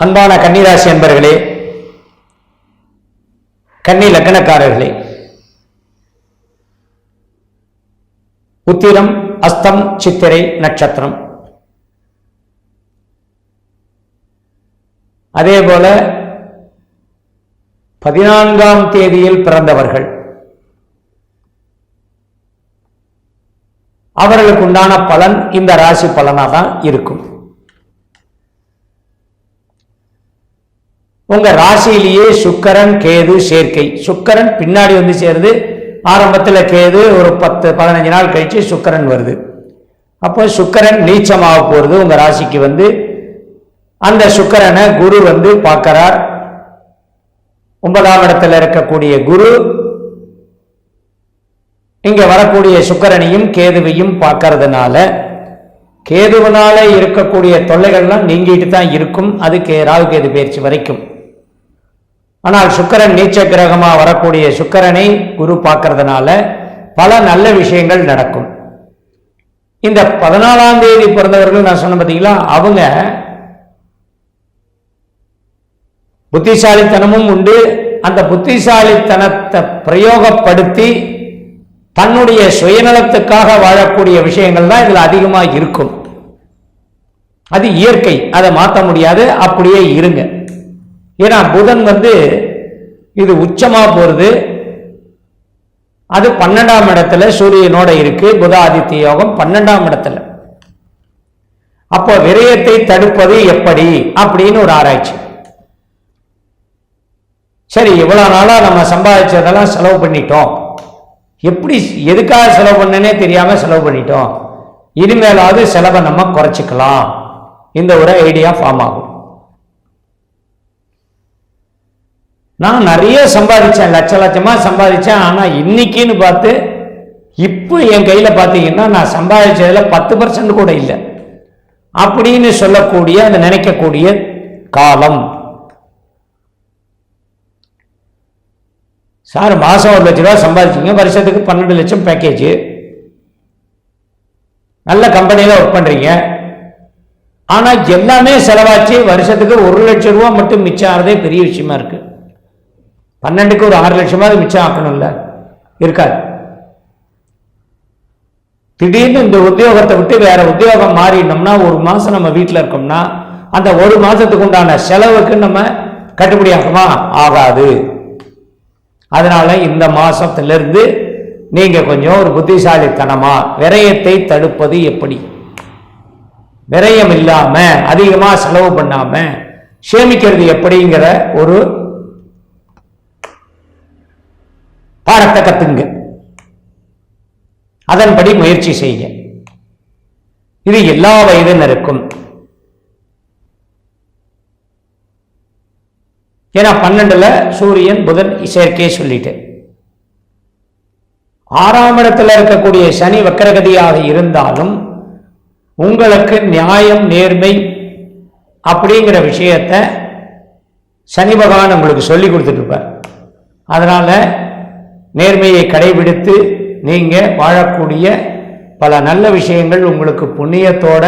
அன்பான கன்னிராசி அன்பர்களே, கன்னி லக்னக்காரர்களே, உத்திரம், அஸ்தம், சித்திரை நட்சத்திரம், அதேபோல 14ஆம் தேதியில் பிறந்தவர்கள், அவர்களுக்கு உண்டான பலன் இந்த ராசி பலனாக தான் இருக்கும். உங்க ராசியிலேயே சுக்கிரன் கேது சேர்க்கை. சுக்கிரன் பின்னாடி வந்து சேருது, ஆரம்பத்தில் கேது ஒரு 10-15 நாள் கழிச்சு சுக்கிரன் வருது. அப்போ சுக்கிரன் நீச்சமாக போறது உங்க ராசிக்கு வந்து அந்த சுக்கிரனை குரு வந்து பார்க்கிறார். 9ஆம் இடத்துல இருக்கக்கூடிய குரு இங்க வரக்கூடிய சுக்கிரனையும் கேதுவையும் பார்க்கறதுனால கேதுவனால இருக்கக்கூடிய தொல்லைகள்லாம் நீங்கிட்டு தான் இருக்கும். அதுக்கு ராகு கேது பயிற்சி வரைக்கும். ஆனால் சுக்கிரன் நீச்ச கிரகமா வரக்கூடிய சுக்கிரனை குரு பார்க்கறதுனால பல நல்ல விஷயங்கள் நடக்கும். இந்த 14ஆம் தேதி பிறந்தவர்கள் நான் சொன்ன பார்த்தீங்களா, அவங்க புத்திசாலித்தனமும் உண்டு. அந்த புத்திசாலித்தனத்தை பிரயோகப்படுத்தி தன்னுடைய சுயநலத்துக்காக வாழக்கூடிய விஷயங்கள் தான் இதுல அதிகமாக இருக்கும். அது இயற்கை, அதை மாற்ற முடியாது, அப்படியே இருங்க. ஏன்னா புதன் வந்து இது உச்சமா போறது, அது 12ஆம் இடத்துல சூரியனோட இருக்கு. புத ஆதித்ய யோகம் 12ஆம் இடத்துல. அப்போ விரயத்தை தடுப்பது எப்படி அப்படின்னு ஒரு ஆராய்ச்சி. சரி, இவ்வளவு நாளா நம்ம சம்பாதிச்சதெல்லாம் செலவு பண்ணிட்டோம், எப்படி எதுக்காக செலவு பண்ணனே தெரியாம செலவு பண்ணிட்டோம், இனிமேலாவது செலவை நம்ம குறைச்சிக்கலாம், இந்த ஒரு ஐடியா ஃபார்ம் ஆகும். நான் நிறைய சம்பாதிச்சேன், லட்சமா சம்பாதிச்சேன், ஆனா இன்னைக்குன்னு பார்த்து இப்போ என் கையில பார்த்தீங்கன்னா நான் சம்பாதிச்சதுல 10% கூட இல்லை அப்படின்னு சொல்லக்கூடிய, அதை நினைக்கக்கூடிய காலம். சார் மாசம் 1 லட்ச ரூபா சம்பாதிச்சிங்க, வருஷத்துக்கு 12 லட்சம் பேக்கேஜ், நல்ல கம்பெனியில ஒர்க் பண்றீங்க, ஆனா எல்லாமே செலவாச்சு வருஷத்துக்கு 1 லட்சம் ரூபா மட்டும் மிச்சம் ஆறதே பெரிய விஷயமா இருக்கு. 12க்கு ஒரு 6 லட்சமாவது மிச்சம் ஆக்கணும்ல, இருக்காது. திடீர்னு இந்த உத்தியோகத்தை விட்டு வேற உத்தியோகம் மாறினோம்னா, ஒரு மாசம் நம்ம வீட்டில் இருக்கோம்னா அந்த ஒரு மாசத்துக்கு உண்டான செலவுக்கு நம்ம கட்டுப்படி ஆகுமா? ஆகாது. அதனால இந்த மாசத்திலிருந்து நீங்க கொஞ்சம் ஒரு புத்திசாலித்தனமா விரயத்தை தடுப்பது எப்படி, விரயம் இல்லாம அதிகமா செலவு பண்ணாம சேமிக்கிறது எப்படிங்கிற ஒரு பாடத்தை கத்துங்க. அதன்படி முயற்சி செய்யுங்க. இது எல்லா வயதினருக்கும். ஏன்னா 12ல சூரியன் புதன் சேர்க்கையை சொல்லிட்டு, 6ஆம் இடத்துல இருக்கக்கூடிய சனி வக்கரகதியாக இருந்தாலும் உங்களுக்கு நியாயம் நேர்மை அப்படிங்கிற விஷயத்த சனி பகவான் உங்களுக்கு சொல்லி கொடுத்துட்டு இருப்பார். அதனால நேர்மையை கடைபிடித்து நீங்க வாழக்கூடிய பல நல்ல விஷயங்கள் உங்களுக்கு புண்ணியத்தோட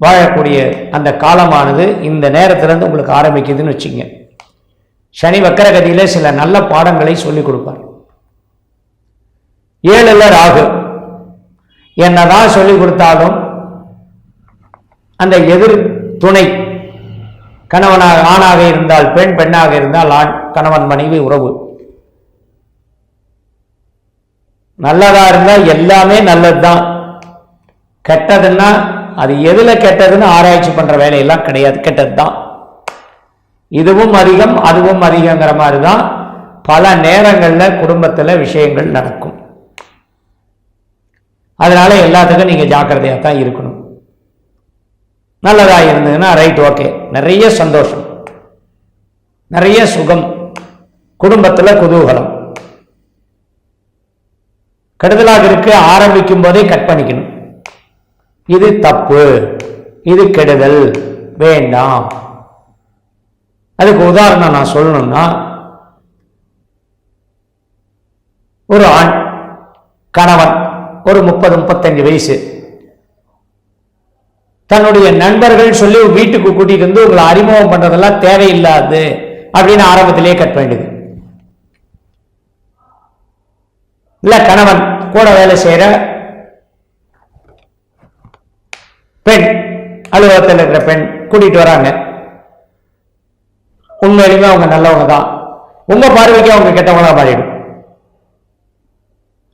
வாழக்கூடிய அந்த காலமானது இந்த நேரத்திலிருந்து உங்களுக்கு ஆரம்பிக்குதுன்னு வச்சுங்க. சனி வக்கரகதியில சில நல்ல பாடங்களை சொல்லிக் கொடுப்பார். 7ல் ராகு என்னதான் சொல்லிக் கொடுத்தாலும் அந்த எதிர் துணை கணவனாக ஆணாக இருந்தால் பெண், பெண்ணாக இருந்தால் ஆண், கணவன் மனைவி உறவு நல்லதா இருந்தால் எல்லாமே நல்லதுதான். கெட்டதுன்னா அது எதுல கெட்டதுன்னு ஆராய்ச்சி பண்ற வேலையெல்லாம் கிடையாது, கெட்டதுதான். இதுவும் அதிகம் அதுவும் அதிகங்கிற மாதிரி தான் பல நேரங்கள்ல குடும்பத்துல விஷயங்கள் நடக்கும். அதனால எல்லாத்துக்கும் நீங்க ஜாக்கிரதையா தான் இருக்கணும். நல்லதா இருந்ததுன்னா ரைட், ஓகே, நிறைய சந்தோஷம், நிறைய சுகம், குடும்பத்துல குதூகலம். கெடுதலாக இருக்கு, ஆரம்பிக்கும் போதே கட் பண்ணிக்கணும். இது தப்பு, இது கெடுதல், வேண்டாம். அதுக்கு உதாரணம் நான் சொல்லணும்னா, ஒரு ஆண் கணவன் ஒரு 30-35 வயசு, தன்னுடைய நண்பர்கள் சொல்லி வீட்டுக்கு கூட்டிட்டு வந்து உங்களை அறிமுகம் பண்றதெல்லாம் தேவையில்லாது அப்படின்னு ஆரம்பத்திலேயே கட் பண்ணிடுது. இல்ல கணவன் கூட வேலை செய்யற பெண், அலுவலகத்தில் இருக்கிற பெண் கூட்டிட்டு வராங்க. உண்மையிலுமே அவங்க நல்லவங்க தான், உங்க பார்வைக்கு அவங்க கெட்டவங்களா மாறிடும்.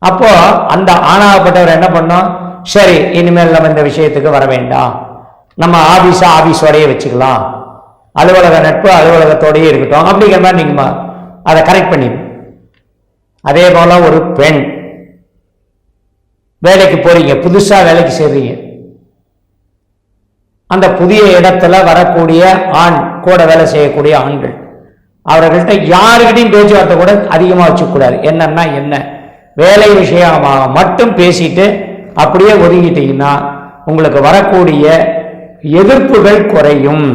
அப்போ அந்த ஆணாகப்பட்டவர் என்ன பண்ணோம், சரி இனிமேல் நம்ம இந்த விஷயத்துக்கு வர வேண்டாம், நம்ம ஆபீஸோடயே வச்சுக்கலாம், அலுவலக நட்பு அலுவலகத்தோடயே இருக்கட்டும் அப்படிங்கிற மாதிரி நீங்க அதை கரெக்ட் பண்ணி. அதே போல ஒரு பெண் வேலைக்கு போறீங்க, புதுசா வேலைக்கு சேர்றீங்க, அந்த புதிய இடத்துல வரக்கூடிய ஆண், கூட வேலை செய்யக்கூடிய ஆண்கள், அவர்கள்ட்ட யாருக்கிட்டையும் பேச்சுவார்த்தை கூட அதிகமாக வச்சுக்கூடாது. என்னன்னா என்ன, வேலை விஷயமாக மட்டும் பேசிட்டு அப்படியே ஒதுங்கிட்டீங்கன்னா உங்களுக்கு வரக்கூடிய எதிர்ப்புகள் குறையும்.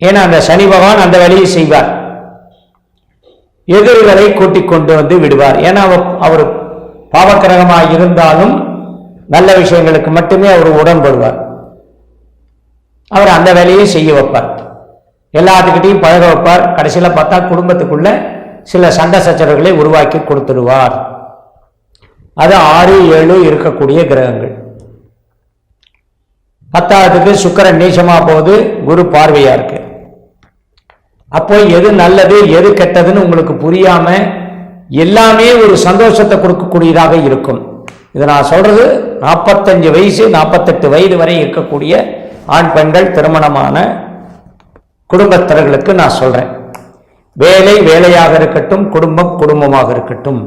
ஏன்னா அந்த சனி பகவான் அந்த வேலையை செய்வார், எதிர்களை கூட்டிக் கொண்டு வந்து விடுவார். ஏன்னா அவர் பாவக்கிரகமாக இருந்தாலும் நல்ல விஷயங்களுக்கு மட்டுமே அவர் உடன்படுவார். அவர் அந்த வேலையை செய்ய வைப்பார், எல்லாத்துக்கிட்டையும் பழக வைப்பார். கடைசியில் பார்த்தா குடும்பத்துக்குள்ள சில சண்டை சச்சரவுகளை உருவாக்கி கொடுத்துடுவார். அது 6, 7 இருக்கக்கூடிய கிரகங்கள். 10வதுக்கு சுக்கிரன் நீச்சமா போகுது, குரு பார்வையா இருக்கு. அப்போ எது நல்லது எது கெட்டதுன்னு உங்களுக்கு புரியாம எல்லாமே ஒரு சந்தோஷத்தை கொடுக்கக்கூடியதாக இருக்கும். இதை நான் சொல்றது 45 வயசு 48 வயது வரை இருக்கக்கூடிய ஆண் பெண்கள் திருமணமான குடும்பத்தினர்களுக்கு நான் சொல்றேன். வேலை வேலையாக இருக்கட்டும், குடும்பம் குடும்பமாக இருக்கட்டும்,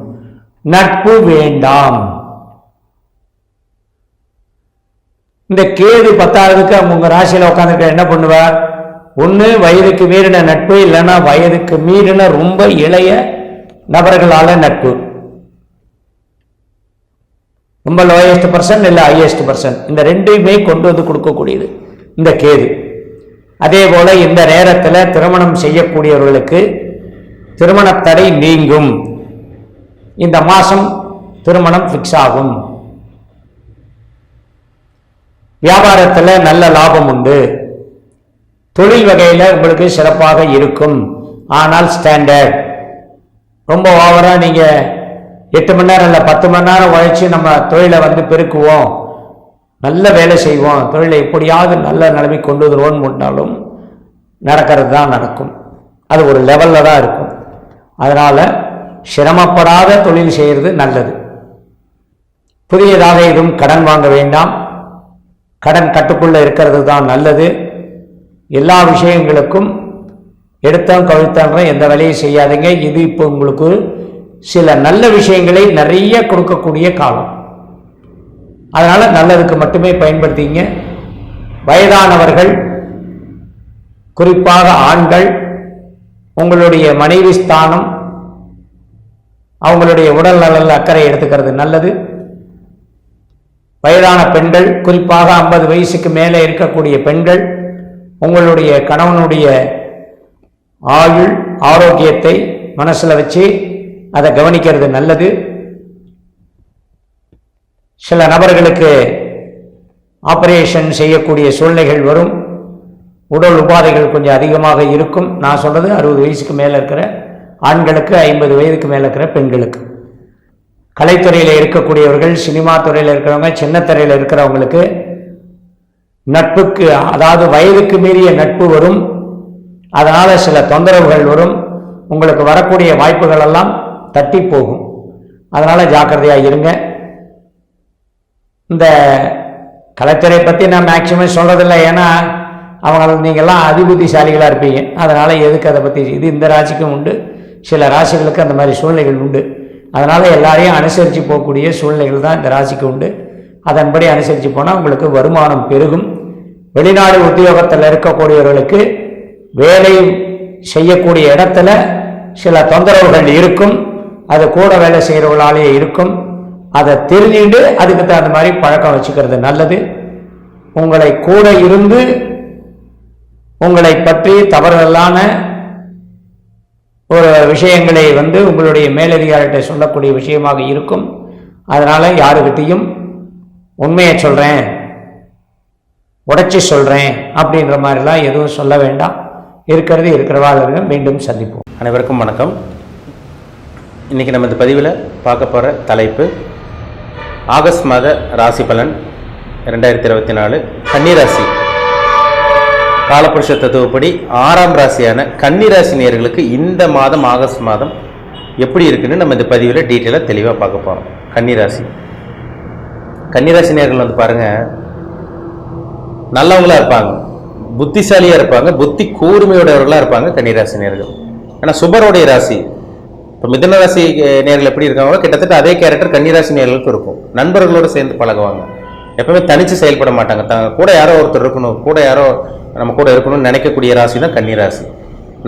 நட்பு வேண்டாம். இந்த கேது 10வதுக்கு உங்க ராசியில உட்காந்துருக்க என்ன பண்ணுவார், ஒண்ணு வயதுக்கு மீறின நட்பு, இல்லைன்னா வயதுக்கு மீறின ரொம்ப இளைய நபர்களால நட்பு. ரொம்ப லோயஸ்ட் பர்சன் இல்ல ஹையஸ்ட் பர்சன், இந்த ரெண்டையுமே கொண்டு வந்து கொடுக்கக்கூடியது இந்த கேது. அதே போல இந்த நேரத்தில் திருமணம் செய்யக்கூடியவர்களுக்கு திருமண தடை நீங்கும். இந்த மாசம் திருமணம் பிக்ஸ் ஆகும். வியாபாரத்தில் நல்ல லாபம் உண்டு. தொழில் வகையில் உங்களுக்கு சிறப்பாக இருக்கும். ஆனால் ஸ்டாண்டர்ட் ரொம்ப ஓவரா நீங்க 8 மணி நேரம் இல்லை 10 மணி நேரம் உழைச்சி நம்ம தொழிலை வந்து பெருக்குவோம், நல்ல வேலை செய்வோம், தொழிலை எப்படியாவது நல்ல நிலைமை கொண்டு வருவோம்னு முன்னாலும் நடக்கிறது தான் நடக்கும். அது ஒரு லெவலில் தான் இருக்கும். அதனால சிரமப்படாத தொழில் செய்கிறது நல்லது. புதியதாக எதுவும் கடன் வாங்க வேண்டாம், கடன் கட்டுக்குள்ள இருக்கிறது தான் நல்லது. எல்லா விஷயங்களுக்கும் எடுத்தோம் கவிழ்த்தோன்ற எந்த வேலையும் செய்யாதீங்க. இது இப்போ உங்களுக்கு சில நல்ல விஷயங்களை நிறைய கொடுக்கக்கூடிய காலம். அதனால நல்லதுக்கு மட்டுமே பயன்படுத்திங்க. வயதானவர்கள், குறிப்பாக ஆண்கள், உங்களுடைய மனைவி ஸ்தானம், அவங்களுடைய உடல் நலனில் அக்கறை எடுத்துக்கிறது நல்லது. வயதான பெண்கள், குறிப்பாக 50 வயசுக்கு மேலே இருக்கக்கூடிய பெண்கள், உங்களுடைய கணவனுடைய ஆயுள் ஆரோக்கியத்தை மனசுல வச்சு அதை கவனிக்கிறது நல்லது. சில நபர்களுக்கு ஆபரேஷன் செய்யக்கூடிய சூழ்நிலைகள் வரும், உடல் உபாதைகள் கொஞ்சம் அதிகமாக இருக்கும். நான் சொல்றது 60 வயசுக்கு மேல இருக்கிற ஆண்களுக்கு, 50 வயதுக்கு மேல இருக்கிற பெண்களுக்கு. கலைத்துறையில் இருக்கக்கூடியவர்கள், சினிமா துறையில் இருக்கிறவங்க, சின்ன துறையில் இருக்கிறவங்களுக்கு நட்புக்கு, அதாவது வயதுக்கு மீறிய நட்பு வரும். அதனால சில தொந்தரவுகள் வரும். உங்களுக்கு வரக்கூடிய வாய்ப்புகள் எல்லாம் தட்டி போகும். அதனால ஜாக்கிரதையாக இருங்க. இந்த கலைத்துறை பற்றி நான் மேக்சிமம் சொல்றதில்லை, ஏன்னா அவங்க நீங்கள்லாம் அதிபுத்திசாலிகளாக இருப்பீங்க. அதனால எதுக்கு அதை பற்றி, இது இந்த ராசிக்கும் உண்டு, சில ராசிகளுக்கு அந்த மாதிரி சூழ்நிலைகள் உண்டு. அதனால எல்லாரையும் அனுசரித்து போகக்கூடிய சூழ்நிலைகள் தான் இந்த ராசிக்கு உண்டு. அதன்படி அனுசரித்து போனால் உங்களுக்கு வருமானம் பெருகும். வெளிநாடு உத்தியோகத்தில் இருக்கக்கூடியவர்களுக்கு வேலை செய்யக்கூடிய இடத்துல சில தொந்தரவுகள் இருக்கும். அது கூட வேலை செய்கிறவர்களாலே இருக்கும். அதை தெரிஞ்சுட்டு அதுக்கு தகுந்த மாதிரி பழக்கம் வச்சுக்கிறது நல்லது. உங்களை கூட இருந்து உங்களை பற்றி தவறுதலான ஒரு விஷயங்களை உங்களுடைய மேலதிகாரிகிட்ட சொல்லக்கூடிய விஷயமாக இருக்கும். அதனால யாருக்கிட்டையும் உண்மையை சொல்றேன், உடைச்சி சொல்றேன் அப்படின்ற மாதிரிலாம் எதுவும் சொல்ல வேண்டாம். இருக்கிறது இருக்கிறவாளர்கள். மீண்டும் சந்திப்போம். அனைவருக்கும் வணக்கம். இன்றைக்கி நம்ம இந்த பதிவில் பார்க்க போகிற தலைப்பு ஆகஸ்ட் மாத ராசி பலன் 2024 கன்னிராசி காலபுருஷ தத்துவப்படி 6ஆம் ராசியான கன்னிராசி நேயர்களுக்கு இந்த மாதம் ஆகஸ்ட் மாதம் எப்படி இருக்குன்னு நம்ம இந்த பதிவில் டீட்டெயிலாக தெளிவாக பார்க்க போகிறோம். கன்னிராசி நேயர்கள் வந்து பாருங்கள், நல்லவங்களாக இருப்பாங்க, புத்திசாலியாக இருப்பாங்க, புத்தி கூர்மையுடையவர்களாக இருப்பாங்க கன்னிராசி நேயர்கள். ஏன்னா சுபருடைய ராசி. இப்போ மிதுன ராசி நேர்கள் எப்படி இருக்காங்களோ கிட்டத்தட்ட அதே கேரக்டர் கன்னிராசி நேர்களுக்கு இருக்கும். நண்பர்களோடு சேர்ந்து பழகுவாங்க, எப்பவுமே தனித்து செயல்பட மாட்டாங்க. கூட யாரோ ஒருத்தர் இருக்கணும், கூட யாரோ நம்ம கூட இருக்கணும்னு நினைக்கக்கூடிய ராசி தான் கன்னிராசி.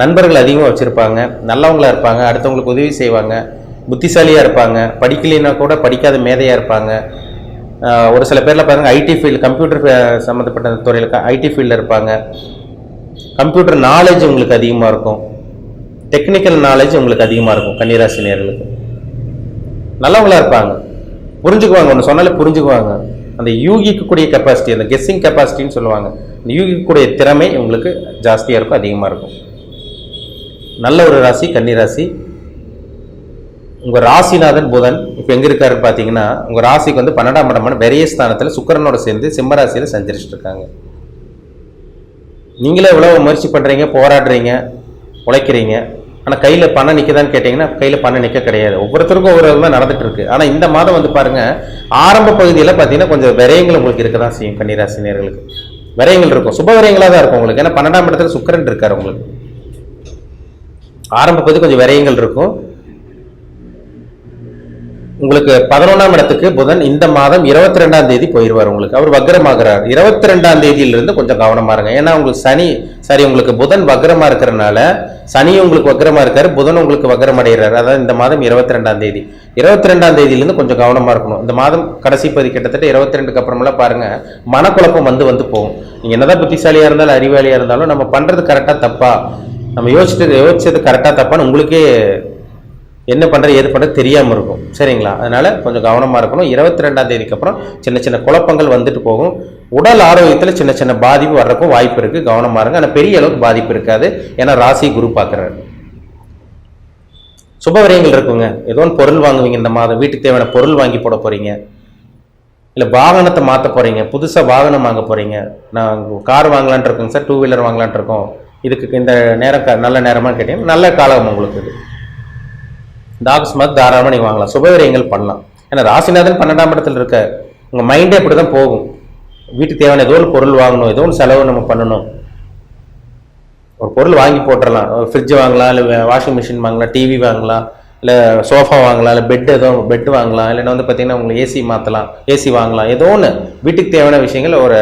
நண்பர்கள் அதிகமாக வச்சுருப்பாங்க, நல்லவங்களாக இருப்பாங்க, அடுத்தவங்களுக்கு உதவி செய்வாங்க, புத்திசாலியாக இருப்பாங்க, படிக்கலைன்னா கூட படிக்காத மேதையாக இருப்பாங்க. ஒரு சில பேரில் பாருங்கள் ஐடி ஃபீல்டு, கம்ப்யூட்டர் சம்மந்தப்பட்ட துறையில் ஐடி ஃபீல்டில் இருப்பாங்க. கம்ப்யூட்டர் நாலேஜ் உங்களுக்கு அதிகமாக இருக்கும், டெக்னிக்கல் நாலேஜ் உங்களுக்கு அதிகமாக இருக்கும். கன்னிராசி நேயர்களுக்கு நல்லவங்களாக இருப்பாங்க, புரிஞ்சுக்குவாங்க, ஒன்று சொன்னாலே புரிஞ்சுக்குவாங்க. அந்த யூகிக்கக்கூடிய கெப்பாசிட்டி, அந்த கெஸ்ஸிங் கெப்பாசிட்டின்னு சொல்லுவாங்க, அந்த யூகிக்கக்கூடிய திறமை உங்களுக்கு ஜாஸ்தியாக இருக்கும், அதிகமாக இருக்கும். நல்ல ஒரு ராசி கன்னிராசி. உங்கள் ராசிநாதன் புதன் இப்போ எங்கே இருக்காருன்னு பார்த்தீங்கன்னா, உங்கள் ராசிக்கு வந்து 12ஆம் இடமான விரயஸ்தானத்தில் சுக்கிரனோட சேர்ந்து சிம்ம ராசியில் சஞ்சரிச்சுட்டு இருக்காங்க. நீங்களே எவ்வளோ முயற்சி பண்ணுறீங்க, போராடுறீங்க, உழைக்கிறீங்க, ஆனால் கையில் பணம் நிற்கதான்னு கேட்டிங்கன்னா கையில் பணம் நிற்க கிடையாது. ஒவ்வொருத்தருக்கும் ஒவ்வொரு தான் நடந்துட்டு இருக்கு. ஆனால் இந்த மாதம் வந்து பாருங்கள், ஆரம்ப பகுதியில் பார்த்தீங்கன்னா கொஞ்சம் விரயங்கள் உங்களுக்கு இருக்க தான் செய்யும். கன்னிராசி நேயர்களுக்கு விரயங்கள் இருக்கும், சுப விரயங்களாக தான் இருக்கும் உங்களுக்கு. ஏன்னா 12ஆம் இடத்துல சுக்கிரன் இருக்கார் உங்களுக்கு. ஆரம்ப பகுதி கொஞ்சம் விரயங்கள் இருக்கும் உங்களுக்கு. 11ஆம் இடத்துக்கு புதன் இந்த மாதம் 22ஆம் தேதி போயிடுவார் உங்களுக்கு. அவர் வக்ரமாகிறார். 22ஆம் தேதியிலிருந்து கொஞ்சம் கவனமா இருங்க. ஏன்னா உங்களுக்கு சரி உங்களுக்கு புதன் வக்ரமா இருக்கிறதுனால சனி உங்களுக்கு வக்ரமா இருக்காரு, புதன் உங்களுக்கு வக்ரம் அடைகிறார். அதாவது இந்த மாதம் 22ஆம் தேதி 22ஆம் தேதியிலிருந்து கொஞ்சம் கவனமா இருக்கணும். இந்த மாதம் கடைசி பகுதி கிட்டத்தட்ட 22க்கு அப்புறமெல்லாம் பாருங்க மனக்குழப்பம் வந்து போகும். நீங்க என்னதான் புத்திசாலியா இருந்தாலும் அறிவாளியா இருந்தாலும் நம்ம பண்றது கரெக்டா தப்பா, நம்ம யோசிச்சது கரெக்டா தப்பான்னு உங்களுக்கே என்ன பண்ணுறது ஏது பண்ணுறது தெரியாமல் இருக்கும். சரிங்களா? அதனால் கொஞ்சம் கவனமாக இருக்கணும். 22ஆம் தேதிக்கு அப்புறம் சின்ன சின்ன குழப்பங்கள் வந்துட்டு போகும். உடல் ஆரோக்கியத்தில் சின்ன சின்ன பாதிப்பு வர்றதுக்கும் வாய்ப்பு இருக்குது, கவனமாக இருங்க. ஆனால் பெரிய அளவுக்கு பாதிப்பு இருக்காது, ஏன்னா ராசி குரு பார்க்குறாரு. சுபவிரயங்கள் இருக்குங்க. ஏதோ ஒன்று பொருள் வாங்குவீங்க இந்த மாதம், வீட்டுக்கு தேவையான பொருள் வாங்கி போட போகிறீங்க, இல்லை வாகனத்தை மாற்ற போகிறீங்க, புதுசாக வாகனம் வாங்க போகிறீங்க. நான் கார் வாங்கலான் இருக்கோங்க சார், 2 வீலர் வாங்கலான் இருக்கோம், இதுக்கு இந்த நேரம் நல்ல நேரமானு கேட்டீங்கன்னா நல்ல காலம் உங்களுக்கு இது. இந்த ஆகஸ்ட் மாதம் தாராளமாக நீங்கள் வாங்கலாம், சுபவிரயங்கள் பண்ணலாம். ஏன்னா ராசிநாதன் 12ஆம் இடத்துல இருக்க, உங்கள் மைண்டே அப்படி தான் போகும். வீட்டுக்கு தேவையான ஏதோ ஒரு பொருள் வாங்கணும், ஏதோ ஒரு செலவு நம்ம பண்ணணும், ஒரு பொருள் வாங்கி போட்டுடலாம். ஃப்ரிட்ஜ் வாங்கலாம், இல்லை வாஷிங் மிஷின் வாங்கலாம், டிவி வாங்கலாம், இல்லை சோஃபா வாங்கலாம், இல்லை பெட்டு வாங்கலாம், இல்லைன்னா வந்து பார்த்தீங்கன்னா உங்களுக்கு ஏசி மாற்றலாம், ஏசி வாங்கலாம். ஏதோ ஒன்று வீட்டுக்கு தேவையான விஷயங்கள், ஒரு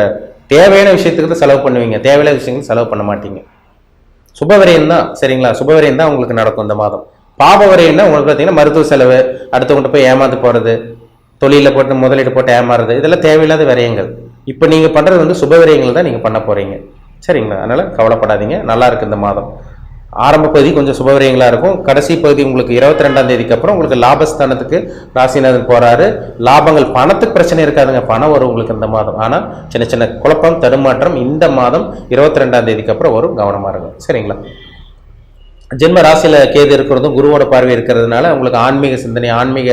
தேவையான விஷயத்துக்கு தான் செலவு பண்ணுவீங்க, தேவையான விஷயங்கள் செலவு பண்ண மாட்டீங்க. சுபவிரயம் தான். சரிங்களா? சுபவிரயம் தான் உங்களுக்கு நடக்கும் இந்த மாதம். பாப விரயம்னா உங்களுக்கு பார்த்தீங்கன்னா மருத்துவ செலவு, அடுத்தவங்கிட்ட போய் ஏமாந்து போகிறது, தொழிலில் போட்டு முதலீடு போட்டு ஏமாறுறது, இதெல்லாம் தேவையில்லாத விரயங்கள். இப்போ நீங்கள் பண்ணுறது வந்து சுப விரயங்கள் தான் நீங்கள் பண்ண போகிறீங்க. சரிங்களா? அதனால் கவலைப்படாதீங்க, நல்லா இருக்குது இந்த மாதம். ஆரம்ப பகுதி கொஞ்சம் சுப விரயங்களாக இருக்கும். கடைசி பகுதி உங்களுக்கு 22ஆம் தேதிக்கு அப்புறம் உங்களுக்கு லாபஸ்தானத்துக்கு ராசிநாதன் போகிறாரு. லாபங்கள், பணத்துக்கு பிரச்சனை இருக்காதுங்க, பணம் வரும் உங்களுக்கு இந்த மாதம். ஆனால் சின்ன சின்ன குழப்பம் தடுமாற்றம் இந்த மாதம் 22ஆம் தேதிக்கு அப்புறம் வரும், கவனமாக இருக்கும். சரிங்களா? ஜென்ம ராசியில் கேது இருக்கிறதும் குருவோட பார்வை இருக்கிறதுனால உங்களுக்கு ஆன்மீக சிந்தனை, ஆன்மீக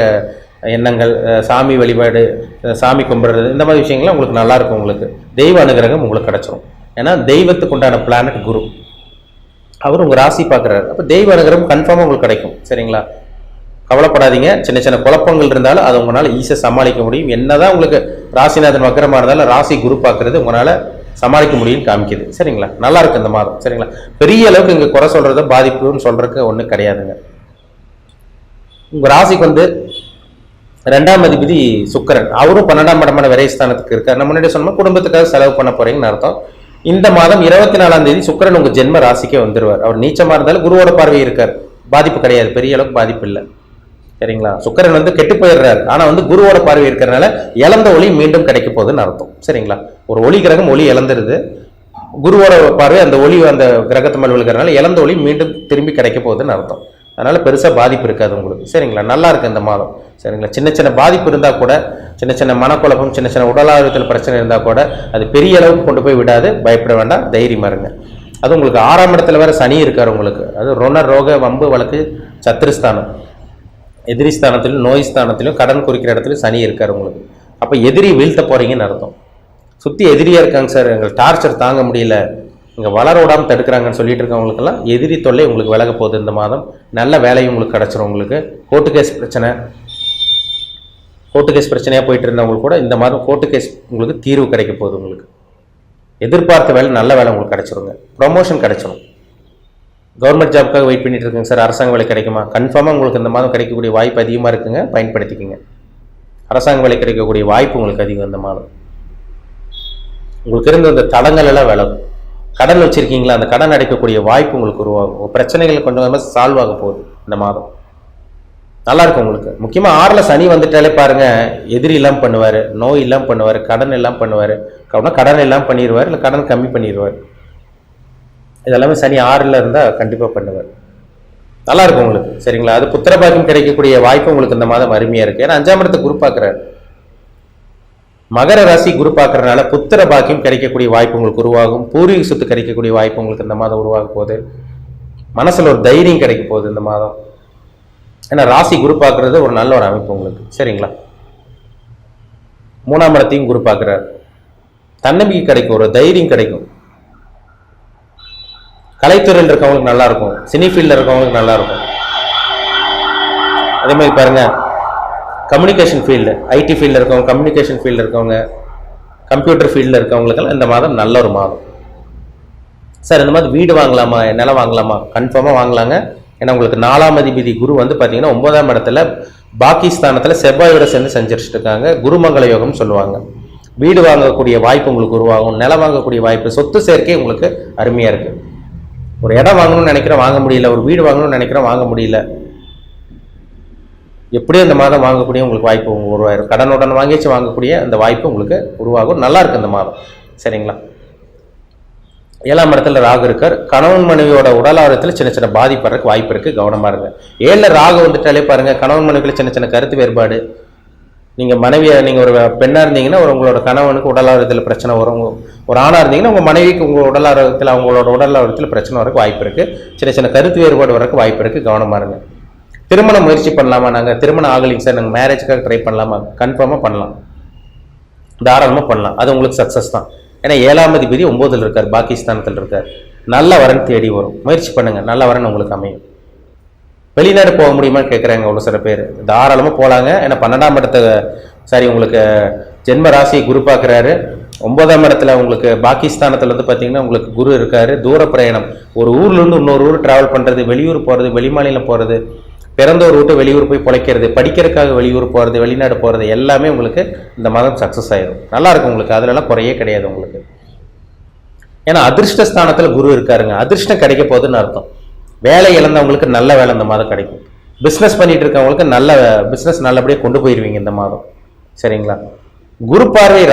எண்ணங்கள், சாமி வழிபாடு, சாமி கும்பிடுறது, இந்த மாதிரி விஷயங்கள்லாம் உங்களுக்கு நல்லாயிருக்கும். உங்களுக்கு தெய்வ அனுகிரகம் உங்களுக்கு கிடச்சிரும். ஏன்னா தெய்வத்துக்கு உண்டான பிளானட் குரு, அவர் உங்கள் ராசி பார்க்குறாரு. அப்போ தெய்வ அனுகிரகம் கன்ஃபார்மாக உங்களுக்கு கிடைக்கும். சரிங்களா? கவலைப்படாதீங்க. சின்ன சின்ன குழப்பங்கள் இருந்தாலும் அதை உங்களால் ஈஸியாக சமாளிக்க முடியும். என்னதான் உங்களுக்கு ராசிநாதன் வக்கரமாக இருந்தாலும் ராசி குரு பார்க்குறது உங்களால் சமாளிக்க முடியும்னு காமிக்குது. சரிங்களா? நல்லா இருக்கு இந்த மாதம். சரிங்களா? பெரிய அளவுக்கு இங்கே குறை சொல்கிறத பாதிப்புன்னு சொல்கிறதுக்கு ஒன்றும் கிடையாதுங்க. உங்கள் ராசிக்கு வந்து 2ஆம் அதிபதி சுக்கிரன், அவரும் 12ஆம் இடமான விரயஸ்தானத்துக்கு இருக்கார். நம்ம முன்னாடி சொன்னோம் குடும்பத்துக்காக செலவு பண்ண போறீங்கன்னு அர்த்தம். இந்த மாதம் 24ஆம் தேதி சுக்கிரன் உங்கள் ஜென்ம ராசிக்கே வந்துடுவார். அவர் நீச்சமாக இருந்தாலும் குருவோட பார்வை இருக்கார், பாதிப்பு கிடையாது, பெரிய அளவுக்கு பாதிப்பு இல்லை. சரிங்களா? சுக்கிரன் வந்து கெட்டு போயிடுறாரு, ஆனா வந்து குருவோட பார்வை இருக்கிறதுனால இழந்த ஒளி மீண்டும் கிடைக்க போகுதுன்னு அர்த்தம். சரிங்களா? ஒரு ஒளி கிரகம் ஒளி இழந்துருது, குருவோட பார்வை அந்த ஒளி அந்த கிரகத்து மேல் விழுகிறதுனால இழந்த ஒளி மீண்டும் திரும்பி கிடைக்க போகுதுன்னு அர்த்தம். அதனால் பெருசாக பாதிப்பு இருக்காது உங்களுக்கு. சரிங்களா, நல்லா இருக்குது இந்த மாதம். சரிங்களா, சின்ன சின்ன பாதிப்பு இருந்தால் கூட, சின்ன சின்ன மனக்குழப்பம், சின்ன சின்ன உடல் ஆரோக்கியத்தில் பிரச்சனை இருந்தால் கூட அது பெரிய அளவுக்கு கொண்டு போய் விடாது. பயப்பட வேண்டாம், தைரியமாக இருங்க. அது உங்களுக்கு 6ஆம் இடத்துல வேறு சனி இருக்கார் உங்களுக்கு. அது ரோக வம்பு வழக்கு சத்துருஸ்தானம், எதிரி ஸ்தானத்திலும் நோய் ஸ்தானத்திலும் கடன் குறிக்கிற இடத்துலையும் சனி இருக்கார் உங்களுக்கு. அப்போ எதிரி வீழ்த்த போகிறீங்கன்னு அர்த்தம். சுற்றி எதிரியாக இருக்காங்க சார், எங்கள் டார்ச்சர் தாங்க முடியல, இங்கே வளர விடாமல் தடுக்கிறாங்கன்னு சொல்லிட்டு இருக்கவங்களுக்கெல்லாம் எதிரி தொல்லை உங்களுக்கு விலக போகுது இந்த மாதம். நல்ல வேலையும் உங்களுக்கு கிடச்சிரும். உங்களுக்கு கோர்ட்டு கேஸ் பிரச்சனையாக போயிட்டு இருந்தவங்களுக்கு கூட இந்த மாதம் கோர்ட்டு கேஸ் உங்களுக்கு தீர்வு கிடைக்க போகுது. உங்களுக்கு எதிர்பார்த்த வேலை, நல்ல வேலை உங்களுக்கு கிடச்சிருங்க. ப்ரொமோஷன் கிடைச்சிடும். கவர்மெண்ட் ஜாப்க்காக வெயிட் பண்ணிட்டு இருக்குங்க சார், அரசாங்க வேலை கிடைக்குமா? கன்ஃபார்மாக உங்களுக்கு இந்த மாதம் கிடைக்கக்கூடிய வாய்ப்பு அதிகமாக இருக்குங்க, பயன்படுத்திக்கோங்க. அரசாங்க வேலை கிடைக்கக்கூடிய வாய்ப்பு உங்களுக்கு அதிகம் இந்த மாதம். உங்களுக்கு இருந்த இந்த தடங்கள் எல்லாம் விலகும். கடன் வச்சிருக்கீங்களா, அந்த கடன் அடைக்கக்கூடிய வாய்ப்பு உங்களுக்கு உருவாகும். பிரச்சனைகள் கொஞ்சம் கொஞ்சமாக சால்வ் ஆக போகுது இந்த மாதம். நல்லா இருக்கும் உங்களுக்கு. முக்கியமாக 6ல் சனி வந்துட்டாலே பாருங்க, எதிரி இல்லாமல் பண்ணுவார், நோய் இல்லாமல் பண்ணுவார், கடன் எல்லாம் பண்ணுவார். கடன் எல்லாம் பண்ணிடுவார், இல்லை கடன் கம்மி பண்ணிடுவார். இதெல்லாமே சனி 6ல் இருந்தால் கண்டிப்பாக பண்ணுவார். நல்லா இருக்கும் உங்களுக்கு. சரிங்களா, அது புத்திரபாக்கியம் கிடைக்கக்கூடிய வாய்ப்பு உங்களுக்கு இந்த மாதம் அருமையாக இருக்குது. ஏன்னா 5ஆம் இடத்தை குரு பார்க்குறாரு, மகர ராசி குரு பார்க்கறதுனால புத்திர பாக்கியம் கிடைக்கக்கூடிய வாய்ப்பு உங்களுக்கு உருவாகும். பூர்வீக சொத்து கிடைக்கக்கூடிய வாய்ப்பு உங்களுக்கு இந்த மாதம் உருவாக போகுது. மனசுல ஒரு தைரியம் கிடைக்க போகுது இந்த மாதம். ஏன்னா ராசி குரு பார்க்கறது ஒரு நல்ல ஒரு அமைப்பு உங்களுக்கு. சரிங்களா, 3ஆம் இடத்தையும் குரு பார்க்கிறார். தன்னம்பிக்கை கிடைக்கும், ஒரு தைரியம் கிடைக்கும். கலைத்துறையில் இருக்கவங்களுக்கு நல்லா இருக்கும், சினி ஃபீல்டில் இருக்கவங்களுக்கு நல்லா இருக்கும். அதே மாதிரி பாருங்க, கம்யூனிகேஷன் ஃபீல்டு, ஐடி ஃபீல்டில் இருக்கவங்க, கம்யூனிகேஷன் ஃபீல்டில் இருக்கவங்க, கம்ப்யூட்டர் ஃபீல்டில் இருக்கவங்களுக்கெல்லாம் இந்த மாதம் நல்ல ஒரு மாதம். சார் இந்த மாதிரி வீடு வாங்கலாமா, நிலம் வாங்கலாமா? கன்ஃபார்மாக வாங்கலாங்க. ஏன்னா உங்களுக்கு 4ஆம் அதிபதி குரு வந்து பார்த்தீங்கன்னா 9ஆம் இடத்துல பாகிஸ்தானத்தில் செவ்வாயோட சேர்ந்து செஞ்சுட்டு இருக்காங்க. குருமங்கள யோகம்னு சொல்லுவாங்க. வீடு வாங்கக்கூடிய வாய்ப்பு உங்களுக்கு உருவாகும். நிலம் வாங்கக்கூடிய வாய்ப்பு, சொத்து சேர்க்கை உங்களுக்கு அருமையாக இருக்குது. ஒரு இடம் வாங்கணும்னு நினைக்கிறேன், வாங்க முடியல. ஒரு வீடு வாங்கணும்னு நினைக்கிறேன், வாங்க முடியல. எப்படியும் இந்த மாதம் வாங்கக்கூடிய உங்களுக்கு வாய்ப்பு உருவாயிரும். கடனுடன் வாங்கிச்சு வாங்கக்கூடிய அந்த வாய்ப்பு உங்களுக்கு உருவாகும். நல்லா இருக்கு இந்த மாதம். சரிங்களா, 7ஆம் இடத்துல ராகு இருக்கார். கணவன் மனைவியோட உடல் ஆரோக்கியத்தில் சின்ன சின்ன பாதிப்படுறதுக்கு வாய்ப்பு இருக்குது, கவனமாக இருங்க. 7ல் ராகு வந்துட்டாலே பாருங்க, கணவன் மனைவிக்குள்ள சின்ன சின்ன கருத்து வேறுபாடு. நீங்கள் ஒரு பெண்ணாக இருந்தீங்கன்னா உங்களோட கணவனுக்கு உடல் ஆரோக்கியத்தில் பிரச்சனை வரும். ஒரு ஆணாக இருந்தீங்கன்னா உங்கள் மனைவிக்கு உங்கள் உடல் ஆரோக்கியத்தில் அவங்களோட உடல் ஆரோக்கியத்தில் பிரச்சனை வரக்கு வாய்ப்பு இருக்குது. சின்ன சின்ன கருத்து வேறுபாடு வரக்கு வாய்ப்பு இருக்குது, கவனமாக இருங்க. திருமண முயற்சி பண்ணலாமா? நாங்கள் திருமணம் ஆகலைங்க சார், நாங்கள் மேரேஜுக்காக ட்ரை பண்ணலாமா? கன்ஃபார்மாக பண்ணலாம், தாராளமாக பண்ணலாம். அது உங்களுக்கு சக்ஸஸ் தான். ஏன்னா 7ஆம் அதிபதி 9ல் இருக்கார், பாகிஸ்தானத்தில் இருக்கார். நல்ல வரன் தேடி வரும், முயற்சி பண்ணுங்கள், நல்ல வரன் உங்களுக்கு அமையும். வெளிநாடு போக முடியுமான்னு கேட்குறாங்க ஒரு சில பேர். தாராளமாக போகலாங்க. ஏன்னா 12ஆம் இடத்தை உங்களுக்கு ஜென்ம ராசியை குரு பார்க்குறாரு. 9ஆம் இடத்துல உங்களுக்கு பாகிஸ்தானத்தில் வந்து பார்த்தீங்கன்னா உங்களுக்கு குரு இருக்காரு. தூர பிரயாணம், ஒரு ஊர்லேருந்து இன்னொரு ஊர் ட்ராவல் பண்ணுறது, வெளியூர் போகிறது, வெளிமாநிலம் போகிறது, பிறந்த ஒரு விட்டு வெளியூர் போய் பிழைக்கிறது, படிக்கிறதுக்காக வெளியூர் போகிறது, வெளிநாடு போகிறது, எல்லாமே உங்களுக்கு இந்த மாதம் சக்ஸஸ் ஆயிடும். நல்லா இருக்கும் உங்களுக்கு. அதுலலாம் குறையே கிடையாது உங்களுக்கு. ஏன்னா அதிர்ஷ்டஸ்தானத்தில் குரு இருக்காருங்க. அதிர்ஷ்டம் கிடைக்க போகுதுன்னு அர்த்தம். வேலை இழந்தவங்களுக்கு நல்ல வேலை இந்த மாதம் கிடைக்கும். பிஸ்னஸ் பண்ணிட்டு இருக்கவங்களுக்கு நல்ல பிஸ்னஸ் நல்லபடியாக கொண்டு போயிடுவீங்க இந்த மாதம். சரிங்களா, குரு பார்வை